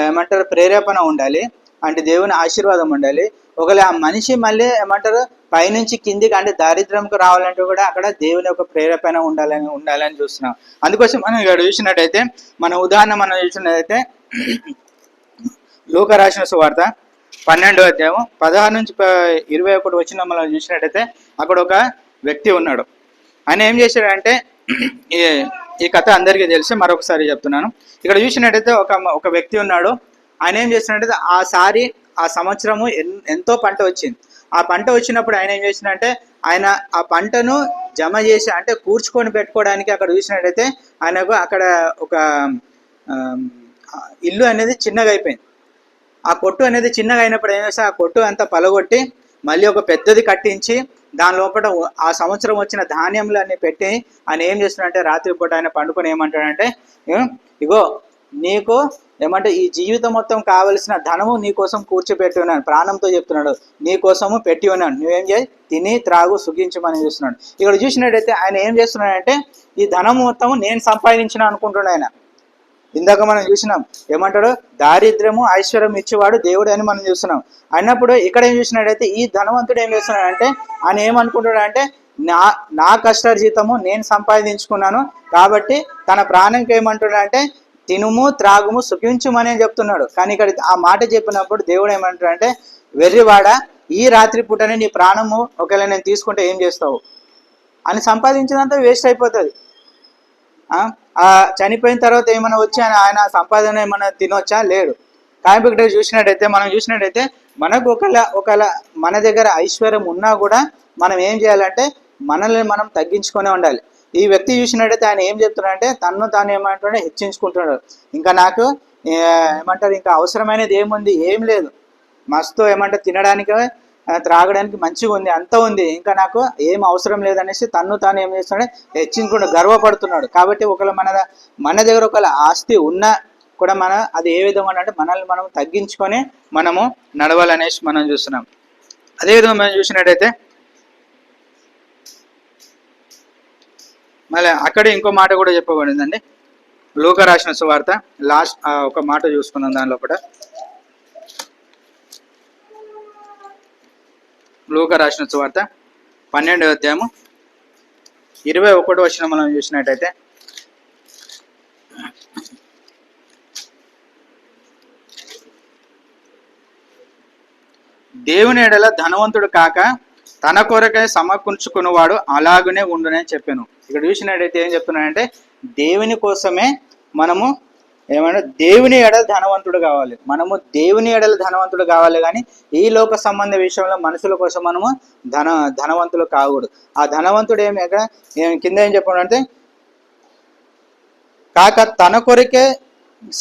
ఏమంటారు ప్రేరేపణ ఉండాలి, అంటే దేవుని ఆశీర్వాదం ఉండాలి. ఒకవేళ ఆ మనిషి మళ్ళీ ఏమంటారు పైనుంచి కిందికి అంటే దారిద్ర్యంకు రావాలంటే కూడా అక్కడ దేవుని యొక్క ప్రేరేపణ ఉండాలని చూస్తున్నాం. అందుకోసం మనం ఇక్కడ చూసినట్టయితే మన ఉదాహరణ మనం చూసినట్టయితే లూకా రాసిన సువార్త 12వ అధ్యాయం 16 నుంచి 21 వచ్చిన మనం చూసినట్టయితే అక్కడ ఒక వ్యక్తి ఉన్నాడు. ఆయన ఏం చేశాడంటే ఈ కథ అందరికీ తెలిసి మరొకసారి చెప్తున్నాను. ఇక్కడ చూసినట్టయితే ఒక వ్యక్తి ఉన్నాడు. ఆయన ఏం చేసినట్టయితే ఆ సంవత్సరము ఎంతో పంట వచ్చింది. ఆ పంట వచ్చినప్పుడు ఆయన ఏం చేసినంటే ఆయన ఆ పంటను జమ చేసి అంటే కూర్చుకొని పెట్టుకోవడానికి అక్కడ చూసినట్టయితే ఆయనకు అక్కడ ఒక ఇల్లు అనేది చిన్నగా అయిపోయింది. ఆ కొట్టు అనేది చిన్నగా అయినప్పుడు ఏం చేస్తే ఆ కొట్టు అంతా పలగొట్టి మళ్ళీ ఒక పెద్దది కట్టించి దాని లోపల ఆ సంవత్సరం వచ్చిన ధాన్యములు అన్ని పెట్టి ఆయన ఏం చేస్తున్నాడంటే రాత్రిపూట ఆయన పండుకొని ఏమంటాడంటే ఇగో నీకు ఏమంటే ఈ జీవితం మొత్తం కావలసిన ధనము నీ కోసం కూర్చోపెట్టి ఉన్నాను, ప్రాణంతో చెప్తున్నాడు, నీ కోసము పెట్టి ఉన్నాను, నువ్వేం చేయి తిని త్రాగు సుఖించమని చూస్తున్నాడు. ఇక్కడ చూసినట్టయితే ఆయన ఏం చేస్తున్నాడంటే ఈ ధనము మొత్తము నేను సంపాదించిన అనుకుంటున్నాడు ఆయన. ఇందాక మనం చూసినాం ఏమంటాడు దారిద్ర్యము ఐశ్వర్యం ఇచ్చేవాడు దేవుడు అని మనం చూస్తున్నాం. అన్నప్పుడు ఇక్కడ ఏం చూసినట్టయితే ఈ ధనవంతుడు ఏం చేస్తున్నాడంటే ఆయన ఏమనుకుంటాడు అంటే నా కష్టార్జితము నేను సంపాదించుకున్నాను కాబట్టి తన ప్రాణంకి ఏమంటున్నాడంటే తినుము త్రాగుము సుఖించుమని చెప్తున్నాడు. కానీ ఇక్కడ ఆ మాట చెప్పినప్పుడు దేవుడు ఏమంటాడంటే వెర్రివాడ ఈ రాత్రి పూటనే నీ ప్రాణము ఒకవేళ నేను తీసుకుంటే ఏం చేస్తావు అని సంపాదించినంత వేస్ట్ అయిపోతుంది. చనిపోయిన తర్వాత ఏమైనా వచ్చి ఆయన సంపాదన ఏమైనా తినొచ్చా? లేడు. కాబట్టి ఇక్కడ చూసినట్టయితే మనకు ఒకవేళ మన దగ్గర ఐశ్వర్యం ఉన్నా కూడా మనం ఏం చేయాలంటే మనల్ని మనం తగ్గించుకొని ఉండాలి. ఈ వ్యక్తి చూసినట్టయితే ఆయన ఏం చెప్తున్నాడంటే తను తాను ఏమంటాడో హెచ్చించుకుంటున్నాడు. ఇంకా నాకు ఏమంటారు, ఇంకా అవసరమైనది ఏముంది? ఏం లేదు. మస్తు ఏమంటారు, తినడానికి త్రాగడానికి మంచిగా ఉంది, అంత ఉంది, ఇంకా నాకు ఏం అవసరం లేదనేసి తను తాను ఏం చేస్తున్నాడు, హెచ్చించుకుంటూ గర్వపడుతున్నాడు. కాబట్టి ఒకవేళ మన దగ్గర ఒకవేళ ఆస్తి ఉన్నా కూడా అది ఏ విధంగా అంటే మనల్ని మనం తగ్గించుకొని మనము నడవాలనేసి మనం చూస్తున్నాం. అదేవిధంగా మనం చూసినట్టయితే మళ్ళీ అక్కడ ఇంకో మాట కూడా చెప్పబడిందండి. లూకా రాసిన సువార్త లాస్ట్ ఒక మాట చూసుకున్నాం. దానిలో కూడా లూకా రాసిన సువార్త 12వ అధ్యాయము 21వ వచనం మనం చూసినట్టయితే, దేవుని ఎడల ధనవంతుడు కాక తన కొరకై సమకూర్చుకున్నవాడు అలాగనే ఉండునని చెప్పాను. ఇక్కడ చూసినట్టయితే ఏం చెప్తున్నానంటే దేవుని కోసమే మనము దేవుని ఎడల ధనవంతుడు కావాలి. మనము దేవుని ఎడల ధనవంతుడు కావాలి, కానీ ఈ లోక సంబంధ విషయంలో మనుషుల కోసం మనము ధనవంతులు కాకూడదు. ఆ ధనవంతుడు కింద ఏం చెప్పాడంటే కాక తన కొరకే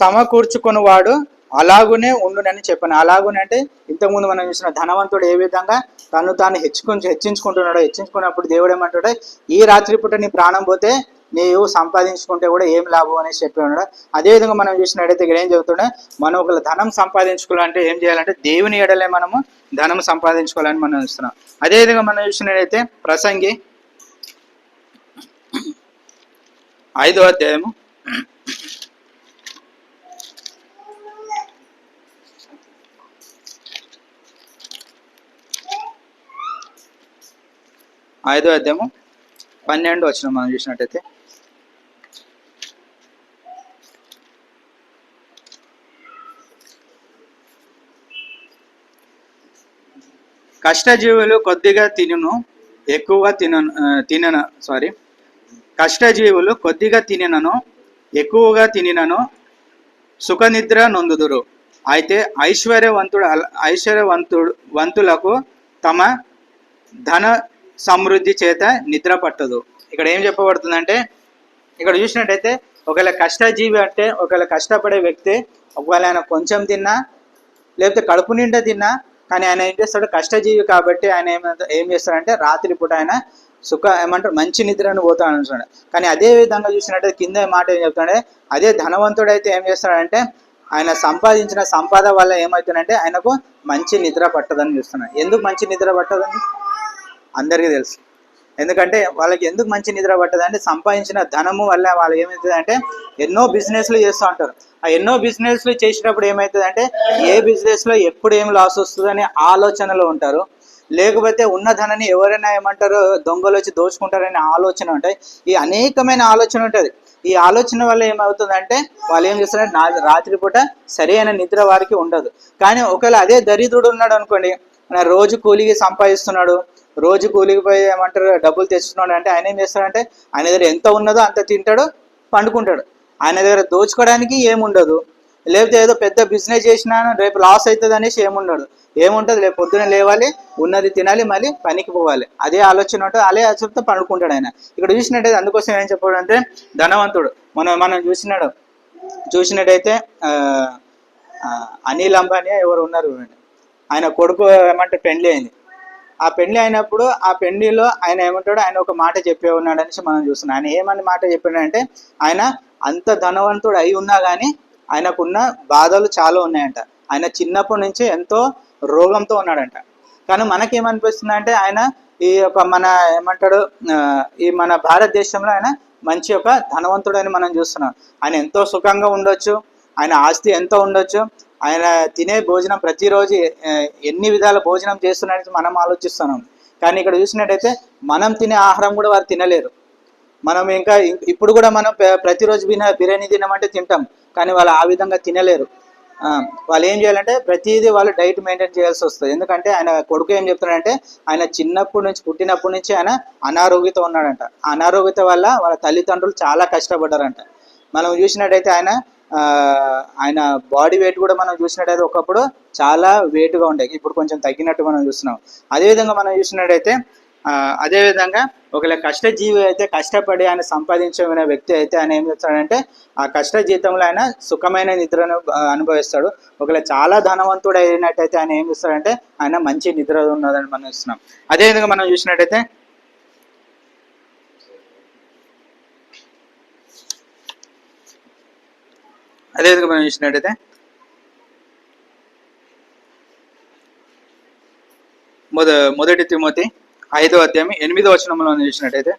సమకూర్చుకున్నవాడు అలాగునే ఉండునని చెప్పాను. అలాగునే అంటే ఇంతకుముందు మనం చూసిన ధనవంతుడు ఏ విధంగా తను తాను హెచ్చించుకున్నప్పుడు దేవుడు ఏమంటాడు, ఈ రాత్రి పూట నీ ప్రాణం పోతే నీవు సంపాదించుకుంటే కూడా ఏం లాభం అనేసి చెప్పి ఉన్నాడు. అదేవిధంగా మనం చూసినట్టయితే ఇక్కడ ఏం చెబుతుండే, మనం ఒక ధనం సంపాదించుకోవాలంటే ఏం చేయాలంటే దేవుని ఎడలే మనము ధనం సంపాదించుకోవాలని మనం చూస్తున్నాం. అదేవిధంగా మనం చూసినట్టయితే ప్రసంగి 5వ అధ్యాయము 12వ వచనం మనం చూసినట్టయితే, కష్టజీవులు కొద్దిగా కష్టజీవులు కొద్దిగా తినను ఎక్కువగా తినను సుఖనిద్ర నొందుదురు. అయితే ఐశ్వర్యవంతులకు తమ ధన సమృద్ధి చేత నిద్ర పట్టదు. ఇక్కడ ఏం చెప్పబడుతుందంటే, ఇక్కడ చూసినట్టయితే ఒకవేళ కష్టజీవి అంటే ఒకవేళ కష్టపడే వ్యక్తి ఒకవేళ ఆయన కొంచెం తిన్నా లేకపోతే కడుపు నిండా తిన్నా, కానీ ఆయన ఏం చేస్తాడు, కష్టజీవి కాబట్టి ఆయన ఏం చేస్తాడంటే రాత్రి పూట ఆయన మంచి నిద్రను పోతాడు అంటున్నాడు. కానీ అదే విధంగా చూసినట్టయితే కింద మాట ఏం చెప్తాడంటే, అదే ధనవంతుడు అయితే ఏం చేస్తాడంటే ఆయన సంపాదించిన సంపాద వల్ల ఏమవుతుందంటే ఆయనకు మంచి నిద్ర పట్టదని చూస్తున్నాడు. ఎందుకు మంచి నిద్ర పట్టదని అందరికీ తెలుసు. ఎందుకంటే వాళ్ళకి ఎందుకు మంచి నిద్ర పట్టదంటే సంపాదించిన ధనము వల్ల వాళ్ళు ఏమవుతుందంటే ఎన్నో బిజినెస్లు చేస్తూ ఉంటారు. ఆ ఎన్నో బిజినెస్లు చేసినప్పుడు ఏమవుతుందంటే ఏ బిజినెస్లో ఎప్పుడు ఏం లాస్ వస్తుందని ఆలోచనలో ఉంటారు. లేకపోతే ఉన్న ధనాన్ని ఎవరైనా దొంగలు వచ్చి దోచుకుంటారనే ఆలోచన ఉంటాయి. ఈ అనేకమైన ఆలోచన ఉంటుంది. ఈ ఆలోచన వల్ల ఏమవుతుందంటే వాళ్ళు ఏం చేస్తారంటే రాత్రిపూట సరైన నిద్ర వారికి ఉండదు. కానీ ఒకవేళ అదే దరిద్రుడు ఉన్నాడు అనుకోండి, రోజు కూలికి సంపాదిస్తున్నాడు, రోజు కూలికి పోయి డబ్బులు తెచ్చుకున్నాడు అంటే ఆయన ఏం చేస్తాడంటే ఆయన దగ్గర ఎంత ఉన్నదో అంత తింటాడు, పండుకుంటాడు. ఆయన దగ్గర దోచుకోవడానికి ఏముండదు. లేకపోతే ఏదో పెద్ద బిజినెస్ చేసినా రేపు లాస్ అవుతుంది అనేసి ఏముంటుంది, రేపు పొద్దున లేవాలి, ఉన్నది తినాలి, మళ్ళీ పనికి పోవాలి, అదే ఆలోచన ఉంటుంది. అదే ఆలోచనతో పండుకుంటాడు ఆయన. ఇక్కడ చూసినట్టయితే అందుకోసం ఏం చెప్పాడంటే ధనవంతుడు మనం చూసినట్టయితే అనిల్ అంబానీ ఎవరు ఉన్నారు, ఆయన కొడుకు పెళ్లి అయింది. ఆ పెళ్లి అయినప్పుడు ఆ పెళ్లిలో ఆయన ఏమంటాడు, ఆయన ఒక మాట చెప్పే ఉన్నాడు అనేసి మనం చూస్తున్నాం. ఆయన ఏమని మాట చెప్పాడంటే ఆయన అంత ధనవంతుడు అయి ఉన్నా కానీ ఆయనకున్న బాధలు చాలా ఉన్నాయంట. ఆయన చిన్నప్పటి నుంచి ఎంతో రోగంతో ఉన్నాడంట. కానీ మనకేమనిపిస్తుంది అంటే ఆయన ఈ యొక్క మన భారతదేశంలో ఆయన మంచి ఒక ధనవంతుడని మనం చూస్తున్నాం. ఆయన ఎంతో సుఖంగా ఉండొచ్చు, ఆయన ఆస్తి ఎంతో ఉండొచ్చు, ఆయన తినే భోజనం ప్రతిరోజు ఎన్ని విధాల భోజనం చేస్తున్నాడని మనం ఆలోచిస్తున్నాం. కానీ ఇక్కడ చూసినట్టయితే మనం తినే ఆహారం కూడా వారు తినలేరు. మనం ఇప్పుడు కూడా మనం ప్రతిరోజు బిర్యానీ తినమంటే తింటాం, కానీ వాళ్ళు ఆ విధంగా తినలేరు. వాళ్ళు ఏం చేయాలంటే ప్రతిదీ వాళ్ళు డైట్ మెయింటైన్ చేయాల్సి వస్తుంది. ఎందుకంటే ఆయన కొడుకు ఏం చెప్తున్నాడంటే ఆయన పుట్టినప్పటి నుంచి ఆయన అనారోగ్యత ఉన్నాడంట. ఆ అనారోగ్యత వల్ల వాళ్ళ తల్లిదండ్రులు చాలా కష్టపడ్డారంట. మనం చూసినట్టయితే ఆయన బాడీ వెయిట్ కూడా మనం చూసినట్టయితే ఒకప్పుడు చాలా వెయిట్గా ఉండేది, ఇప్పుడు కొంచెం తగ్గినట్టు మనం చూస్తున్నాం. అదేవిధంగా మనం చూసినట్టయితే అదేవిధంగా ఒకవేళ కష్టజీవి అయితే కష్టపడి ఆయన సంపాదించుకునే వ్యక్తి అయితే ఆయన ఏం చేస్తాడంటే ఆ కష్ట జీతంలో ఆయన సుఖమైన నిద్రను అనుభవిస్తాడు. ఒకవేళ చాలా ధనవంతుడు అయినట్టయితే ఆయన ఏం చేస్తాడంటే ఆయన మంచి నిద్ర ఉన్నదని మనం చూస్తున్నాం. అదేవిధంగా మనం చూసినట్టయితే మనం చూసినట్టయితే మొదటి తిమోతి 5వ అధ్యాయం 8వ వచనంలో చూసినట్టయితే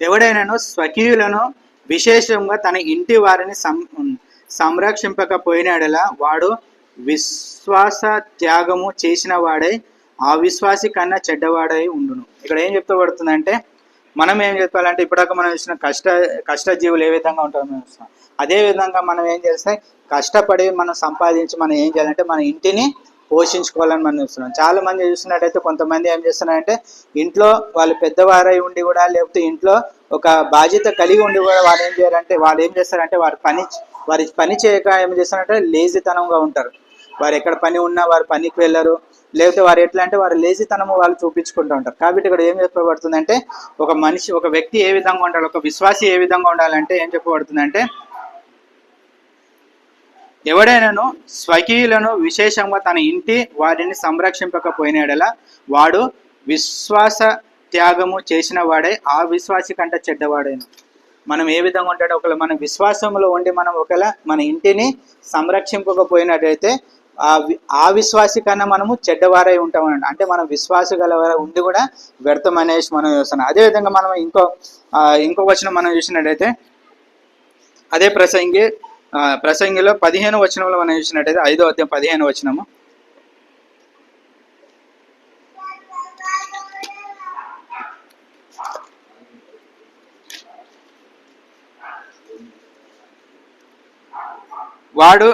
ఎవడైనాను స్వకీయులను విశేషంగా తన ఇంటి వారిని సంరక్షింపకపోయినాడలా వాడు విశ్వాస త్యాగము చేసిన వాడై ఆ విశ్వాసి కన్నా చెడ్డవాడై ఉండును. ఇక్కడ ఏం చెప్తబడుతుందంటే మనం ఏం చెప్పాలంటే ఇప్పటిదాకా మనం చూసిన కష్టజీవులు ఏ విధంగా ఉంటారో మనం చూస్తాం. అదే విధంగా మనం ఏం చేస్తే కష్టపడి మనం సంపాదించి మనం ఏం చేయాలంటే మన ఇంటిని పోషించుకోవాలని మనం చూస్తున్నాం. చాలా మంది చూసినట్టయితే కొంతమంది ఏం చేస్తున్నారంటే ఇంట్లో వాళ్ళు పెద్దవారై ఉండి కూడా లేకపోతే ఇంట్లో ఒక బాధ్యత కలిగి ఉండి కూడా వాళ్ళు ఏం చేస్తారంటే వారి పని చేయక ఏం చేస్తారంటే లేజితనంగా ఉంటారు. వారు ఎక్కడ పని ఉన్నా వారు పనికి వెళ్ళరు, లేకపోతే వారు ఎట్లా అంటే వారి లేజితనము వాళ్ళు చూపించుకుంటూ ఉంటారు. కాబట్టి ఇక్కడ ఏం చెప్పబడుతుందంటే ఒక వ్యక్తి ఏ విధంగా ఉండాలి, ఒక విశ్వాసి ఏ విధంగా ఉండాలంటే ఏం చెప్పబడుతుందంటే ఎవడైనాను స్వకీయులను విశేషంగా తన ఇంటి వారిని సంరక్షింపకపోయినాడలా వాడు విశ్వాస త్యాగము చేసిన వాడే ఆ విశ్వాసి కంటే చెడ్డవాడైన. మనం ఏ విధంగా ఉంటాడో ఒకవేళ మన విశ్వాసంలో ఉండి మనం ఒకవేళ మన ఇంటిని సంరక్షింపకపోయినట్టయితే ఆ విశ్వాసి కన్నా మనము చెడ్డవారై ఉంటామన్నమాట. అంటే మనం విశ్వాస గలవార ఉండి కూడా వ్యర్థం అనేసి మనం చూస్తున్నాం. అదేవిధంగా మనం ఇంకో వచనం మనం చూసినట్టయితే అదే ప్రసంగిలో 15వ వచనంలో మనం చూసినట్టయితే 5వ అధ్యాయం 15వ వచనము వాడు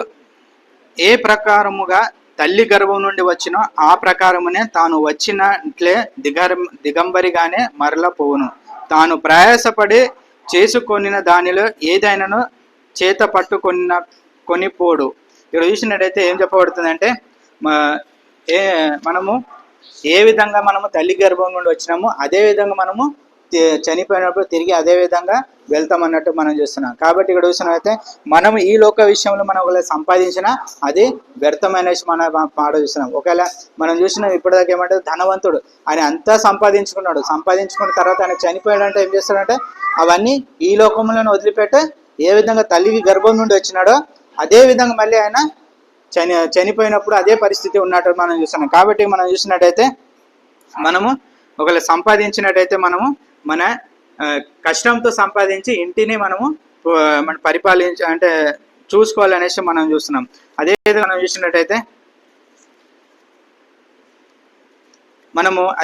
ఏ ప్రకారముగా తల్లి గర్భం నుండి వచ్చినో ఆ ప్రకారమునే తాను వచ్చినట్లే దిగంబరిగానే మరల పోవును. తాను ప్రయాసపడి చేసుకొనిన దానిలో ఏదైనాను చేత కొనిపోడు. ఇక్కడ చూసినట్టయితే ఏం చెప్పబడుతుందంటే మనము ఏ విధంగా మనము తల్లి గర్భం నుండి వచ్చినామో అదే విధంగా మనము చనిపోయినప్పుడు తిరిగి అదే విధంగా వెళ్తామన్నట్టు మనం చూస్తున్నాం. కాబట్టి ఇక్కడ చూసినట్లయితే మనం ఈ లోక విషయంలో మనం ఒకవేళ సంపాదించినా అది వ్యర్థమైన మాట చూస్తున్నాం. ఒకవేళ మనం చూసిన ఇప్పటిదాకా ఏమంటే ధనవంతుడు ఆయన అంతా సంపాదించుకున్న తర్వాత ఆయన చనిపోయాడంటే ఏం చేస్తాడంటే అవన్నీ ఈ లోకంలోనే వదిలిపెట్టి ఏ విధంగా తల్లికి గర్భం నుండి వచ్చినాడో అదే విధంగా మళ్ళీ ఆయన చనిపోయినప్పుడు అదే పరిస్థితి ఉన్నట్టు మనం చూస్తున్నాం. కాబట్టి మనం చూసినట్టయితే మనము ఒకవేళ సంపాదించినట్టయితే మనము మన కష్టంతో సంపాదించి ఇంటిని మనము అంటే చూసుకోవాలనేసి మనం చూస్తున్నాం. అదేవిధంగా మనం చూసినట్టయితే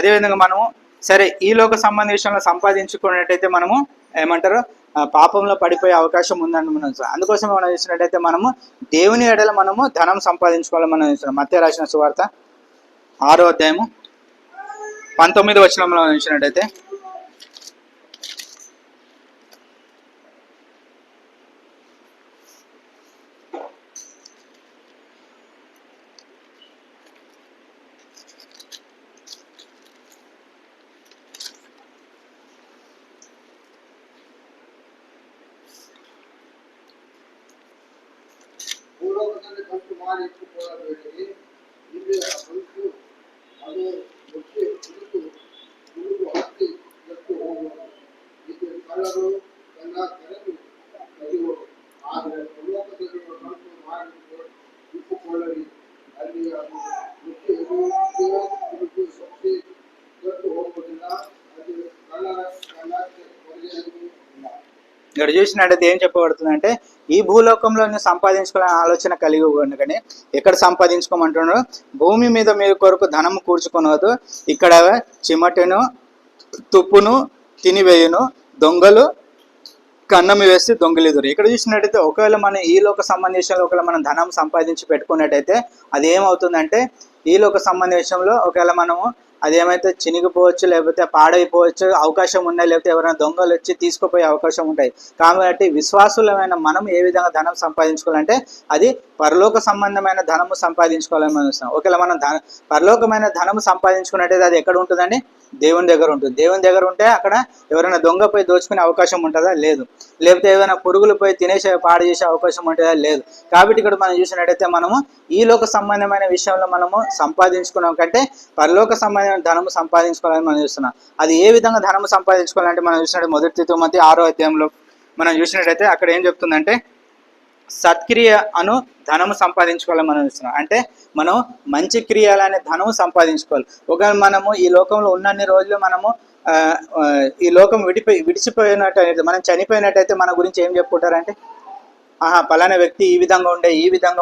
అదేవిధంగా మనము సరే ఈ లోక సంబంధ విషయంలో సంపాదించుకున్నట్టయితే మనము ఏమంటారు పాపంలో పడిపోయే అవకాశం ఉందని మనం అందుకోసం మనం చూసినట్టయితే మనము దేవుని ఎడల మనము ధనం సంపాదించుకోవాలని మనం చూస్తున్నాం. మత్తయి రాసిన సువార్త 6వ అధ్యాయము 19వ వచనంలో చూసినట్టయితే ఇక్కడ చూసినట్టయితే ఏం చెప్పబడుతుందంటే ఈ భూలోకంలో సంపాదించుకోవాలని ఆలోచన కలిగి కానీ ఎక్కడ సంపాదించుకోమంటున్నాడు, భూమి మీద మీ కొరకు ధనము కూర్చుకొనవద్దు, ఇక్కడ చిమటను తుప్పును తినివేయును, దొంగలు కన్నమి వేసి దొంగలిదురు. ఇక్కడ చూసినట్టయితే ఒకవేళ మనం ఈ లోక సంబంధించిన ఒకవేళ మనం ధనం సంపాదించి పెట్టుకున్నట్టయితే అది ఏమవుతుందంటే ఈ లోక సంబంధించంలో ఒకవేళ మనము అదేమైతే చినిగిపోవచ్చు, లేకపోతే పాడైపోవచ్చు అవకాశం ఉన్నాయి, లేకపోతే ఎవరైనా దొంగలు వచ్చి తీసుకుపోయే అవకాశం ఉంటాయి. కాబట్టి విశ్వాసులమైన మనం ఏ విధంగా ధనం సంపాదించుకోవాలంటే అది పరలోక సంబంధమైన ధనము సంపాదించుకోవాలని మనం చూస్తాం. ఒకవేళ మనం పరలోకమైన ధనము సంపాదించుకున్నట్టయితే అది ఎక్కడ ఉంటుందండి? దేవుని దగ్గర ఉంటుంది. దేవుని దగ్గర ఉంటే అక్కడ ఎవరైనా దొంగ పోయి దోచుకునే అవకాశం ఉంటుందా? లేదు. లేకపోతే ఏదైనా పురుగులు పోయి తినేసే పాడు చేసే అవకాశం ఉంటుందా? లేదు. కాబట్టి ఇక్కడ మనం చూసినట్టయితే మనము ఈ లోక సంబంధమైన విషయంలో మనము సంపాదించుకున్నాం కంటే పరలోక సంబంధమైన ధనము సంపాదించుకోవాలని మనం చూస్తున్నాం. అది ఏ విధంగా ధనము సంపాదించుకోవాలంటే మనం చూసినట్టు మొదటి తిమోతి 6వ అధ్యాయంలో మనం చూసినట్టయితే అక్కడ ఏం చెప్తుందంటే సత్క్రియ అను ధనము సంపాదించుకోవాలని మనం చూస్తున్నాం. అంటే మనం మంచి క్రియలనే ధనము సంపాదించుకోవాలి. ఒకవేళ మనము ఈ లోకంలో ఉన్నన్ని రోజులు మనము ఈ లోకం విడిచిపోయినట్టయితే మనం చనిపోయినట్టయితే మన గురించి ఏం చెప్పుకుంటారంటే పలానా వ్యక్తి ఈ విధంగా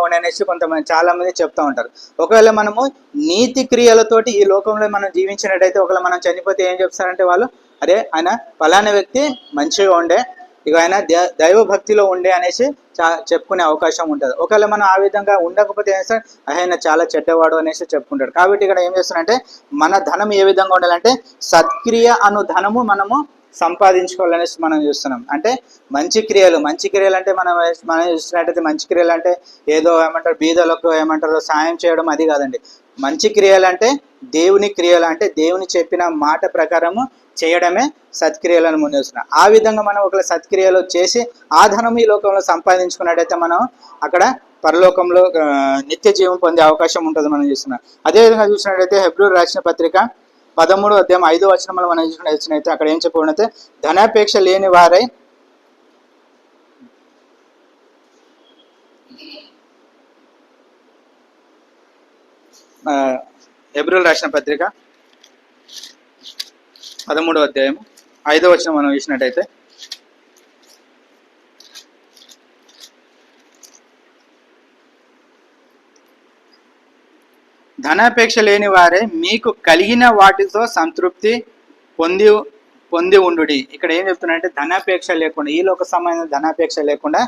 ఉండే అనేసి కొంతమంది చాలా మంది చెప్తా ఉంటారు. ఒకవేళ మనము నీతి క్రియలతోటి ఈ లోకంలో మనం జీవించినట్టయితే ఒకవేళ మనం చనిపోతే ఏం చెప్తారంటే వాళ్ళు, అరే ఆయన పలానా వ్యక్తి మంచిగా ఉండే, ఇక ఆయన దైవ భక్తిలో ఉండే అనేసి చెప్పుకునే అవకాశం ఉంటుంది. ఒకవేళ మనం ఆ విధంగా ఉండకపోతే ఏం చేస్తాడు, ఆయన చాలా చెడ్డవాడు అనేసి చెప్పుకుంటాడు. కాబట్టి ఇక్కడ ఏం చేస్తున్నారంటే మన ధనం ఏ విధంగా ఉండాలంటే సత్క్రియ అను ధనము మనము సంపాదించుకోవాలనేసి మనం చూస్తున్నాం. అంటే మంచి క్రియలు అంటే మనం చూసినట్టయితే మంచి క్రియలు అంటే ఏదో ఏమంటారు బీదలకు ఏమంటారు సాయం చేయడం అది కాదండి. మంచి క్రియలు అంటే దేవుని క్రియలు, అంటే దేవుని చెప్పిన మాట ప్రకారము చేయడమే సత్క్రియలను ముందుస్తున్నాం. ఆ విధంగా మనం ఒకవేళ సత్క్రియలు చేసి ఆ ధనం ఈ లోకంలో సంపాదించుకున్నట్టయితే మనం అక్కడ పరలోకంలో నిత్య జీవం పొందే అవకాశం ఉంటుంది మనం చూస్తున్నాం. అదేవిధంగా చూసినట్టయితే హెబ్రీయులకు రాసిన పత్రిక 13వ అధ్యాయం 5వ వచనంలో మనం చూసినట్లయితే అక్కడ ఏం చెప్పబడితే ధనాపేక్ష లేని వారై హెబ్రీయులకు రాసిన పత్రిక 13వ అధ్యాయం 5వ వచనం మనం చూసినట్టయితే ధనాపేక్ష లేని వారే మీకు కలిగిన వాటితో సంతృప్తి పొంది ఉండుడి. ఇక్కడ ఏం చెప్తున్నారంటే ధనాపేక్ష లేకుండా ఈ లోక సంబంధమైన ధనాపేక్ష లేకుండా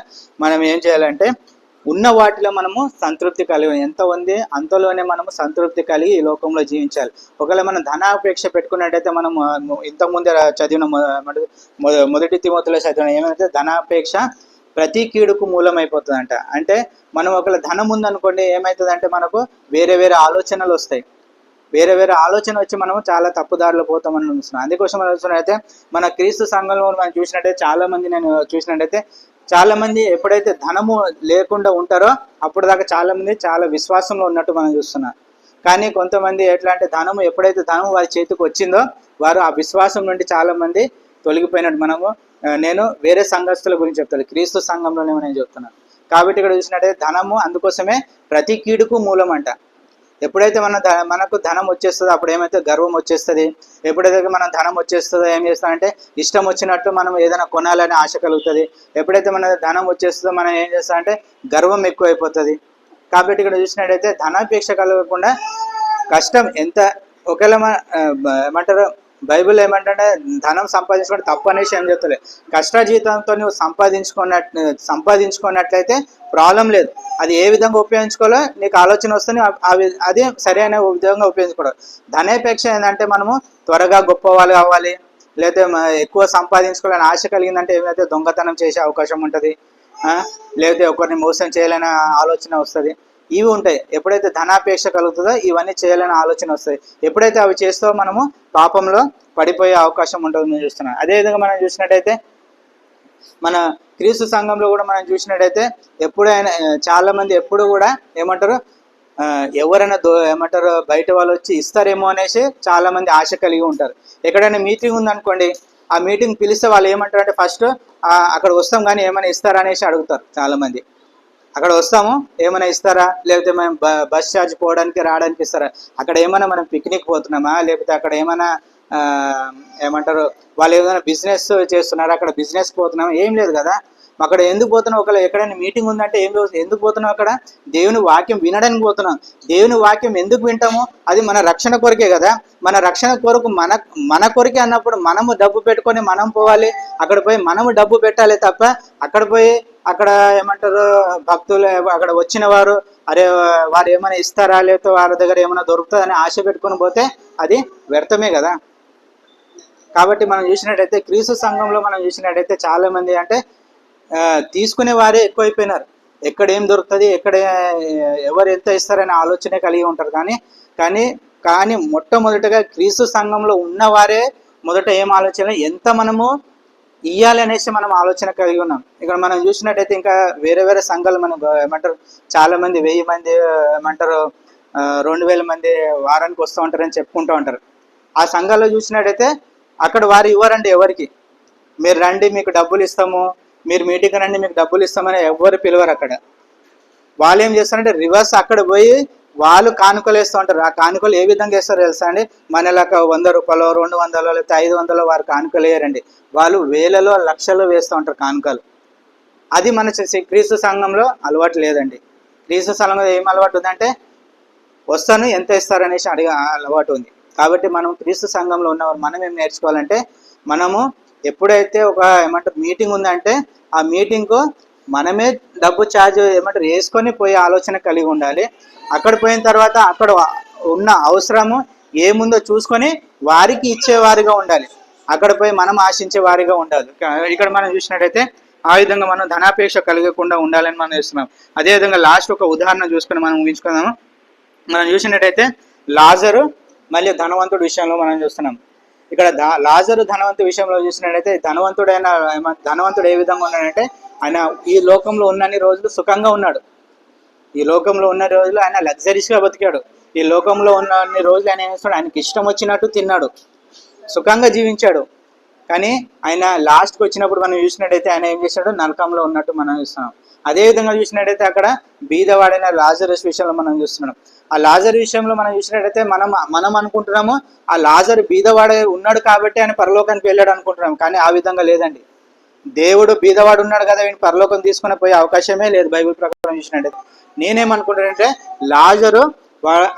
మనం ఏం చేయాలంటే ఉన్న వాటిలో మనము సంతృప్తి కలిగి ఎంత ఉంది అంతలోనే మనము సంతృప్తి కలిగి ఈ లోకంలో జీవించాలి. ఒకవేళ మనం ధనాపేక్ష పెట్టుకున్నట్టయితే మనము ఇంతకుముందే చదివిన మొదటి తిమోతిలో చదివిన ఏమైతే ధనాపేక్ష ప్రతి కీడుకు మూలమైపోతుందంట. అంటే మనం ఒకవేళ ధనం ఉందనుకోండి ఏమవుతుందంటే మనకు వేరే ఆలోచనలు వస్తాయి. వేరే ఆలోచన వచ్చి మనము చాలా తప్పుదారిలో పోతామని చూస్తున్నాం. అందుకోసం మనం చూసినట్టయితే మన క్రీస్తు సంఘంలో మనం చూసినట్టయితే నేను చూసినట్టయితే చాలా మంది ఎప్పుడైతే ధనము లేకుండా ఉంటారో అప్పుడు దాకా చాలా మంది చాలా విశ్వాసంలో ఉన్నట్టు మనం చూస్తున్నాం. కానీ కొంతమంది ఎట్లా అంటే ఎప్పుడైతే ధనం వారి చేతికి వచ్చిందో వారు ఆ విశ్వాసం నుండి చాలా మంది తొలగిపోయినట్టు నేను వేరే సంఘస్థుల గురించి చెప్తాను, క్రీస్తు సంఘంలోనే నేను చెప్తున్నాను. కాబట్టి ఇక్కడ చూసినట్టయితే ధనము అందుకోసమే ప్రతి కీడుకు మూలం అంట. ఎప్పుడైతే మనకు ధనం వచ్చేస్తుందో అప్పుడు ఏమైతే గర్వం వచ్చేస్తుంది. ఎప్పుడైతే మనం ధనం వచ్చేస్తుందో ఏం చేస్తామంటే ఇష్టం వచ్చినట్టు మనం ఏదైనా కొనాలని ఆశ కలుగుతుంది. ఎప్పుడైతే మన ధనం వచ్చేస్తుందో మనం ఏం చేస్తామంటే గర్వం ఎక్కువైపోతుంది. కాబట్టి ఇక్కడ చూసినట్టయితే ధనాపేక్ష కలగకుండా కష్టం ఎంత ఒకవేళ ఏమంటారు బైబిల్ ఏమంటే ధనం సంపాదించుకుంటే తప్పు అనేసి ఏం చెప్తలే. కష్టజీతంతో నువ్వు సంపాదించుకున్నట్లయితే ప్రాబ్లం లేదు. అది ఏ విధంగా ఉపయోగించుకోవాలో నీకు ఆలోచన వస్తుంది, అదే సరైన విధంగా ఉపయోగించుకోవడం. ధనాపేక్ష ఏంటంటే మనము త్వరగా గొప్ప వాళ్ళు కావాలి, లేకపోతే ఎక్కువ సంపాదించుకోవాలని ఆశ కలిగిందంటే ఏమైతే దొంగతనం చేసే అవకాశం ఉంటుంది, లేకపోతే ఒకరిని మోసం చేయాలనే ఆలోచన వస్తుంది. ఇవి ఉంటాయి. ఎప్పుడైతే ధనాపేక్ష కలుగుతుందో ఇవన్నీ చేయాలనే ఆలోచన వస్తాయి. ఎప్పుడైతే అవి చేస్తో మనము పాపంలో పడిపోయే అవకాశం ఉంటుంది నేను చూస్తున్నాను. అదేవిధంగా మనం చూసినట్టయితే మన క్రీస్తు సంఘంలో కూడా మనం చూసినట్టయితే ఎప్పుడైనా చాలా మంది ఎప్పుడు కూడా ఏమంటారు ఎవరైనా ఏమంటారు బయట వాళ్ళు వచ్చి ఇస్తారేమో అనేసి చాలా మంది ఆశ కలిగి ఉంటారు. ఎక్కడైనా మీటింగ్ ఉందనుకోండి, ఆ మీటింగ్ పిలిస్తే వాళ్ళు ఏమంటారు అంటే ఫస్ట్ అక్కడ వస్తాం కానీ ఏమైనా ఇస్తారా అనేసి అడుగుతారు. చాలా మంది అక్కడ వస్తాము ఏమైనా ఇస్తారా, లేకపోతే మేము బస్ ఛార్జ్ పోవడానికి రావడానికి ఇస్తారా, అక్కడ ఏమైనా మనం పిక్నిక్ పోతున్నామా, లేకపోతే అక్కడ ఏమైనా ఏమంటారు, వాళ్ళు ఏదైనా బిజినెస్ చేస్తున్నారు, అక్కడ బిజినెస్ పోతున్నాం, ఏం లేదు కదా. అక్కడ ఎందుకు పోతున్నాం? ఒకవేళ ఎక్కడైనా మీటింగ్ ఉందంటే ఎందుకు పోతున్నాం? అక్కడ దేవుని వాక్యం వినడానికి పోతున్నాం. దేవుని వాక్యం ఎందుకు వింటాము? అది మన రక్షణ కొరకే కదా. మన రక్షణ కొరకు మన కొరకే అన్నప్పుడు మనము డబ్బు పెట్టుకొని మనం పోవాలి. అక్కడ పోయి మనము డబ్బు పెట్టాలి తప్ప అక్కడ పోయి అక్కడ ఏమంటారు భక్తులు అక్కడ వచ్చిన వారు అరే వారు ఏమైనా ఇస్తారా లేకపోతే వారి దగ్గర ఏమైనా దొరుకుతుందని ఆశ పెట్టుకొని పోతే అది వ్యర్థమే కదా. కాబట్టి మనం చూసినట్టయితే క్రీస్తు సంఘంలో మనం చూసినట్టయితే చాలా మంది అంటే తీసుకునే వారే ఎక్కువైపోయినారు. ఎక్కడ ఏం దొరుకుతుంది, ఎక్కడ ఎవరు ఎంత ఇస్తారనే ఆలోచనే కలిగి ఉంటారు. కానీ మొట్టమొదటిగా క్రీస్తు సంఘంలో ఉన్నవారే మొదట ఏం ఆలోచన, ఎంత మనము ఇయ్యాలి అనేసి మనం ఆలోచన కలిగి ఉన్నాం. ఇక్కడ మనం చూసినట్టయితే ఇంకా వేరే వేరే సంఘాలు మనం ఏమంటారు చాలా మంది 1000 మంది ఏమంటారు 2000 మంది వారానికి వస్తూ ఉంటారని చెప్పుకుంటూ ఉంటారు. ఆ సంఘాల్లో చూసినట్టయితే అక్కడ వారు ఇవ్వరండి ఎవరికి. మీరు రండి మీకు డబ్బులు ఇస్తాము, మీరు మీటింగ్ రండి మీకు డబ్బులు ఇస్తామని ఎవరు పిలవరు. అక్కడ వాళ్ళు ఏం చేస్తారంటే రివర్స్ అక్కడ పోయి వాళ్ళు కానుకలు వేస్తూ ఉంటారు. ఆ కానుకలు ఏ విధంగా వేస్తారో తెలుసా అండి? మనలాగా 100 రూపాయలు 200 లేకపోతే 500 వారు కానుకలు వేయరండి. వాళ్ళు వేలలో లక్షలు వేస్తూ ఉంటారు కానుకలు. అది మన క్రీస్తు సంఘంలో అలవాటు లేదండి. క్రీస్తు సంఘంలో ఏం అలవాటు ఉందంటే వస్తాను ఎంత ఇస్తారనేసి అడిగే అలవాటు ఉంది. కాబట్టి మనం క్రీస్తు సంఘంలో ఉన్నవారు మనం ఏం నేర్చుకోవాలంటే మనము ఎప్పుడైతే ఒక ఏమంటారు మీటింగ్ ఉందంటే ఆ మీటింగ్కు మనమే డబ్బు ఛార్జ్ ఏమంటారు వేసుకొని పోయే ఆలోచన కలిగి ఉండాలి. అక్కడ పోయిన తర్వాత అక్కడ ఉన్న అవసరము ఏముందో చూసుకొని వారికి ఇచ్చేవారిగా ఉండాలి. అక్కడ పోయి మనం ఆశించే వారిగా ఉండాలి. ఇక్కడ మనం చూసినట్టయితే ఆ విధంగా మనం ధనాపేక్ష కలగకుండా ఉండాలని మనం చూస్తున్నాం. అదేవిధంగా లాస్ట్ ఒక ఉదాహరణ చూసుకొని మనం ముగించుకుందాము. మనం చూసినట్టయితే లాజరు మళ్ళీ ధనవంతుడి విషయంలో మనం చూస్తున్నాం. ఇక్కడ లాజరు ధనవంతుడి విషయంలో చూసినట్టయితే ధనవంతుడు ఏ విధంగా ఉన్నాడంటే ఆయన ఈ లోకంలో ఉన్నన్ని రోజులు సుఖంగా ఉన్నాడు. ఈ లోకంలో ఉన్న రోజులు ఆయన లగ్జరీస్గా బతికాడు. ఈ లోకంలో ఉన్న అన్ని రోజులు ఆయన ఏం చేస్తాడు, ఆయనకి ఇష్టం వచ్చినట్టు తిన్నాడు, సుఖంగా జీవించాడు. కానీ ఆయన లాస్ట్కి వచ్చినప్పుడు మనం చూసినట్టయితే ఆయన ఏం చేశాడు, నరకంలో ఉన్నట్టు మనం చూస్తున్నాం. అదేవిధంగా చూసినట్టయితే అక్కడ బీదవాడైన లాజరస్ విషయంలో మనం చూస్తున్నాం. ఆ లాజర్ విషయంలో మనం చూసినట్టయితే మనం అనుకుంటున్నాము ఆ లాజర్ బీదవాడే ఉన్నాడు కాబట్టి ఆయన పరలోకానికి వెళ్ళాడు అనుకుంటున్నాం. కానీ ఆ విధంగా లేదండి. దేవుడు బీదవాడు ఉన్నాడు కదా వీడిని పరలోకం తీసుకుని పోయే అవకాశమే లేదు బైబిల్ ప్రకారం చూసినట్టయితే. నేనేమనుకుంటానంటే లాజరు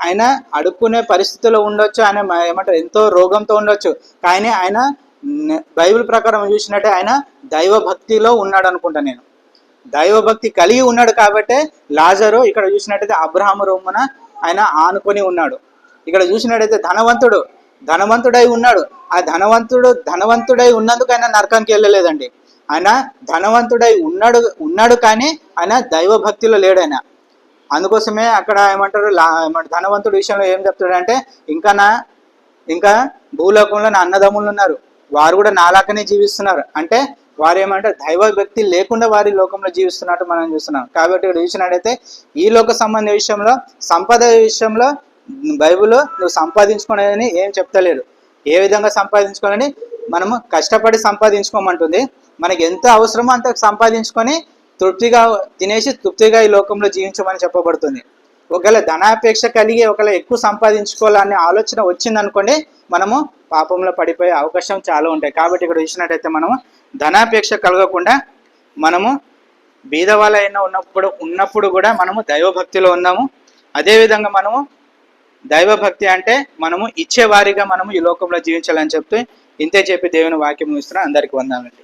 ఆయన అడుక్కునే పరిస్థితిలో ఉండొచ్చు, ఆయన ఏమంటారు ఎంతో రోగంతో ఉండొచ్చు, కానీ ఆయన బైబిల్ ప్రకారం చూసినట్టే ఆయన దైవభక్తిలో ఉన్నాడు అనుకుంటా. నేను దైవభక్తి కలిగి ఉన్నాడు కాబట్టి లాజరు ఇక్కడ చూసినట్టయితే అబ్రహాము రొమ్మున ఆయన ఆనుకొని ఉన్నాడు. ఇక్కడ చూసినట్టయితే ధనవంతుడై ఉన్నాడు. ఆ ధనవంతుడై ఉన్నందుకు ఆయన నరకానికి వెళ్ళలేదండి. ఆయన ధనవంతుడై ఉన్నాడు కానీ ఆయన దైవభక్తిలో లేడు. ఆయన అందుకోసమే అక్కడ ఏమంటారు ధనవంతుడి విషయంలో ఏం చెప్తాడంటే ఇంకా భూలోకంలో నా అన్నదమ్ములు ఉన్నారు, వారు కూడా నాలాకనే జీవిస్తున్నారు. అంటే వారు ఏమంటారు దైవభక్తి లేకుండా వారి లోకంలో జీవిస్తున్నట్టు మనం చూస్తున్నాం. కాబట్టి ఇక్కడ చూసినట్టయితే ఈ లోక సంబంధ విషయంలో సంపద విషయంలో బైబిల్ నువ్వు సంపాదించుకోనని ఏం చెప్తలేరు. ఏ విధంగా సంపాదించుకోవాలని మనము కష్టపడి సంపాదించుకోమంటుంది. మనకి ఎంత అవసరమో అంత సంపాదించుకొని తృప్తిగా తినేసి తృప్తిగా ఈ లోకంలో జీవించమని చెప్పబడుతుంది. ఒకవేళ ధనాపేక్ష కలిగి ఒకవేళ ఎక్కువ సంపాదించుకోవాలనే ఆలోచన వచ్చిందనుకోండి మనము పాపంలో పడిపోయే అవకాశం చాలా ఉంటాయి. కాబట్టి ఇక్కడ చూసినట్టయితే మనము ధనాపేక్ష కలగకుండా మనము బీదవాళ్ళైనా ఉన్నప్పుడు కూడా మనము దైవభక్తిలో ఉన్నాము. అదేవిధంగా మనము దైవభక్తి అంటే మనము ఇచ్చేవారిగా మనము ఈ లోకంలో జీవించాలని చెప్తే ఇంతే చెప్పి దేవుని వాక్యం ఇస్తున్నా. అందరికీ వందనాలండి.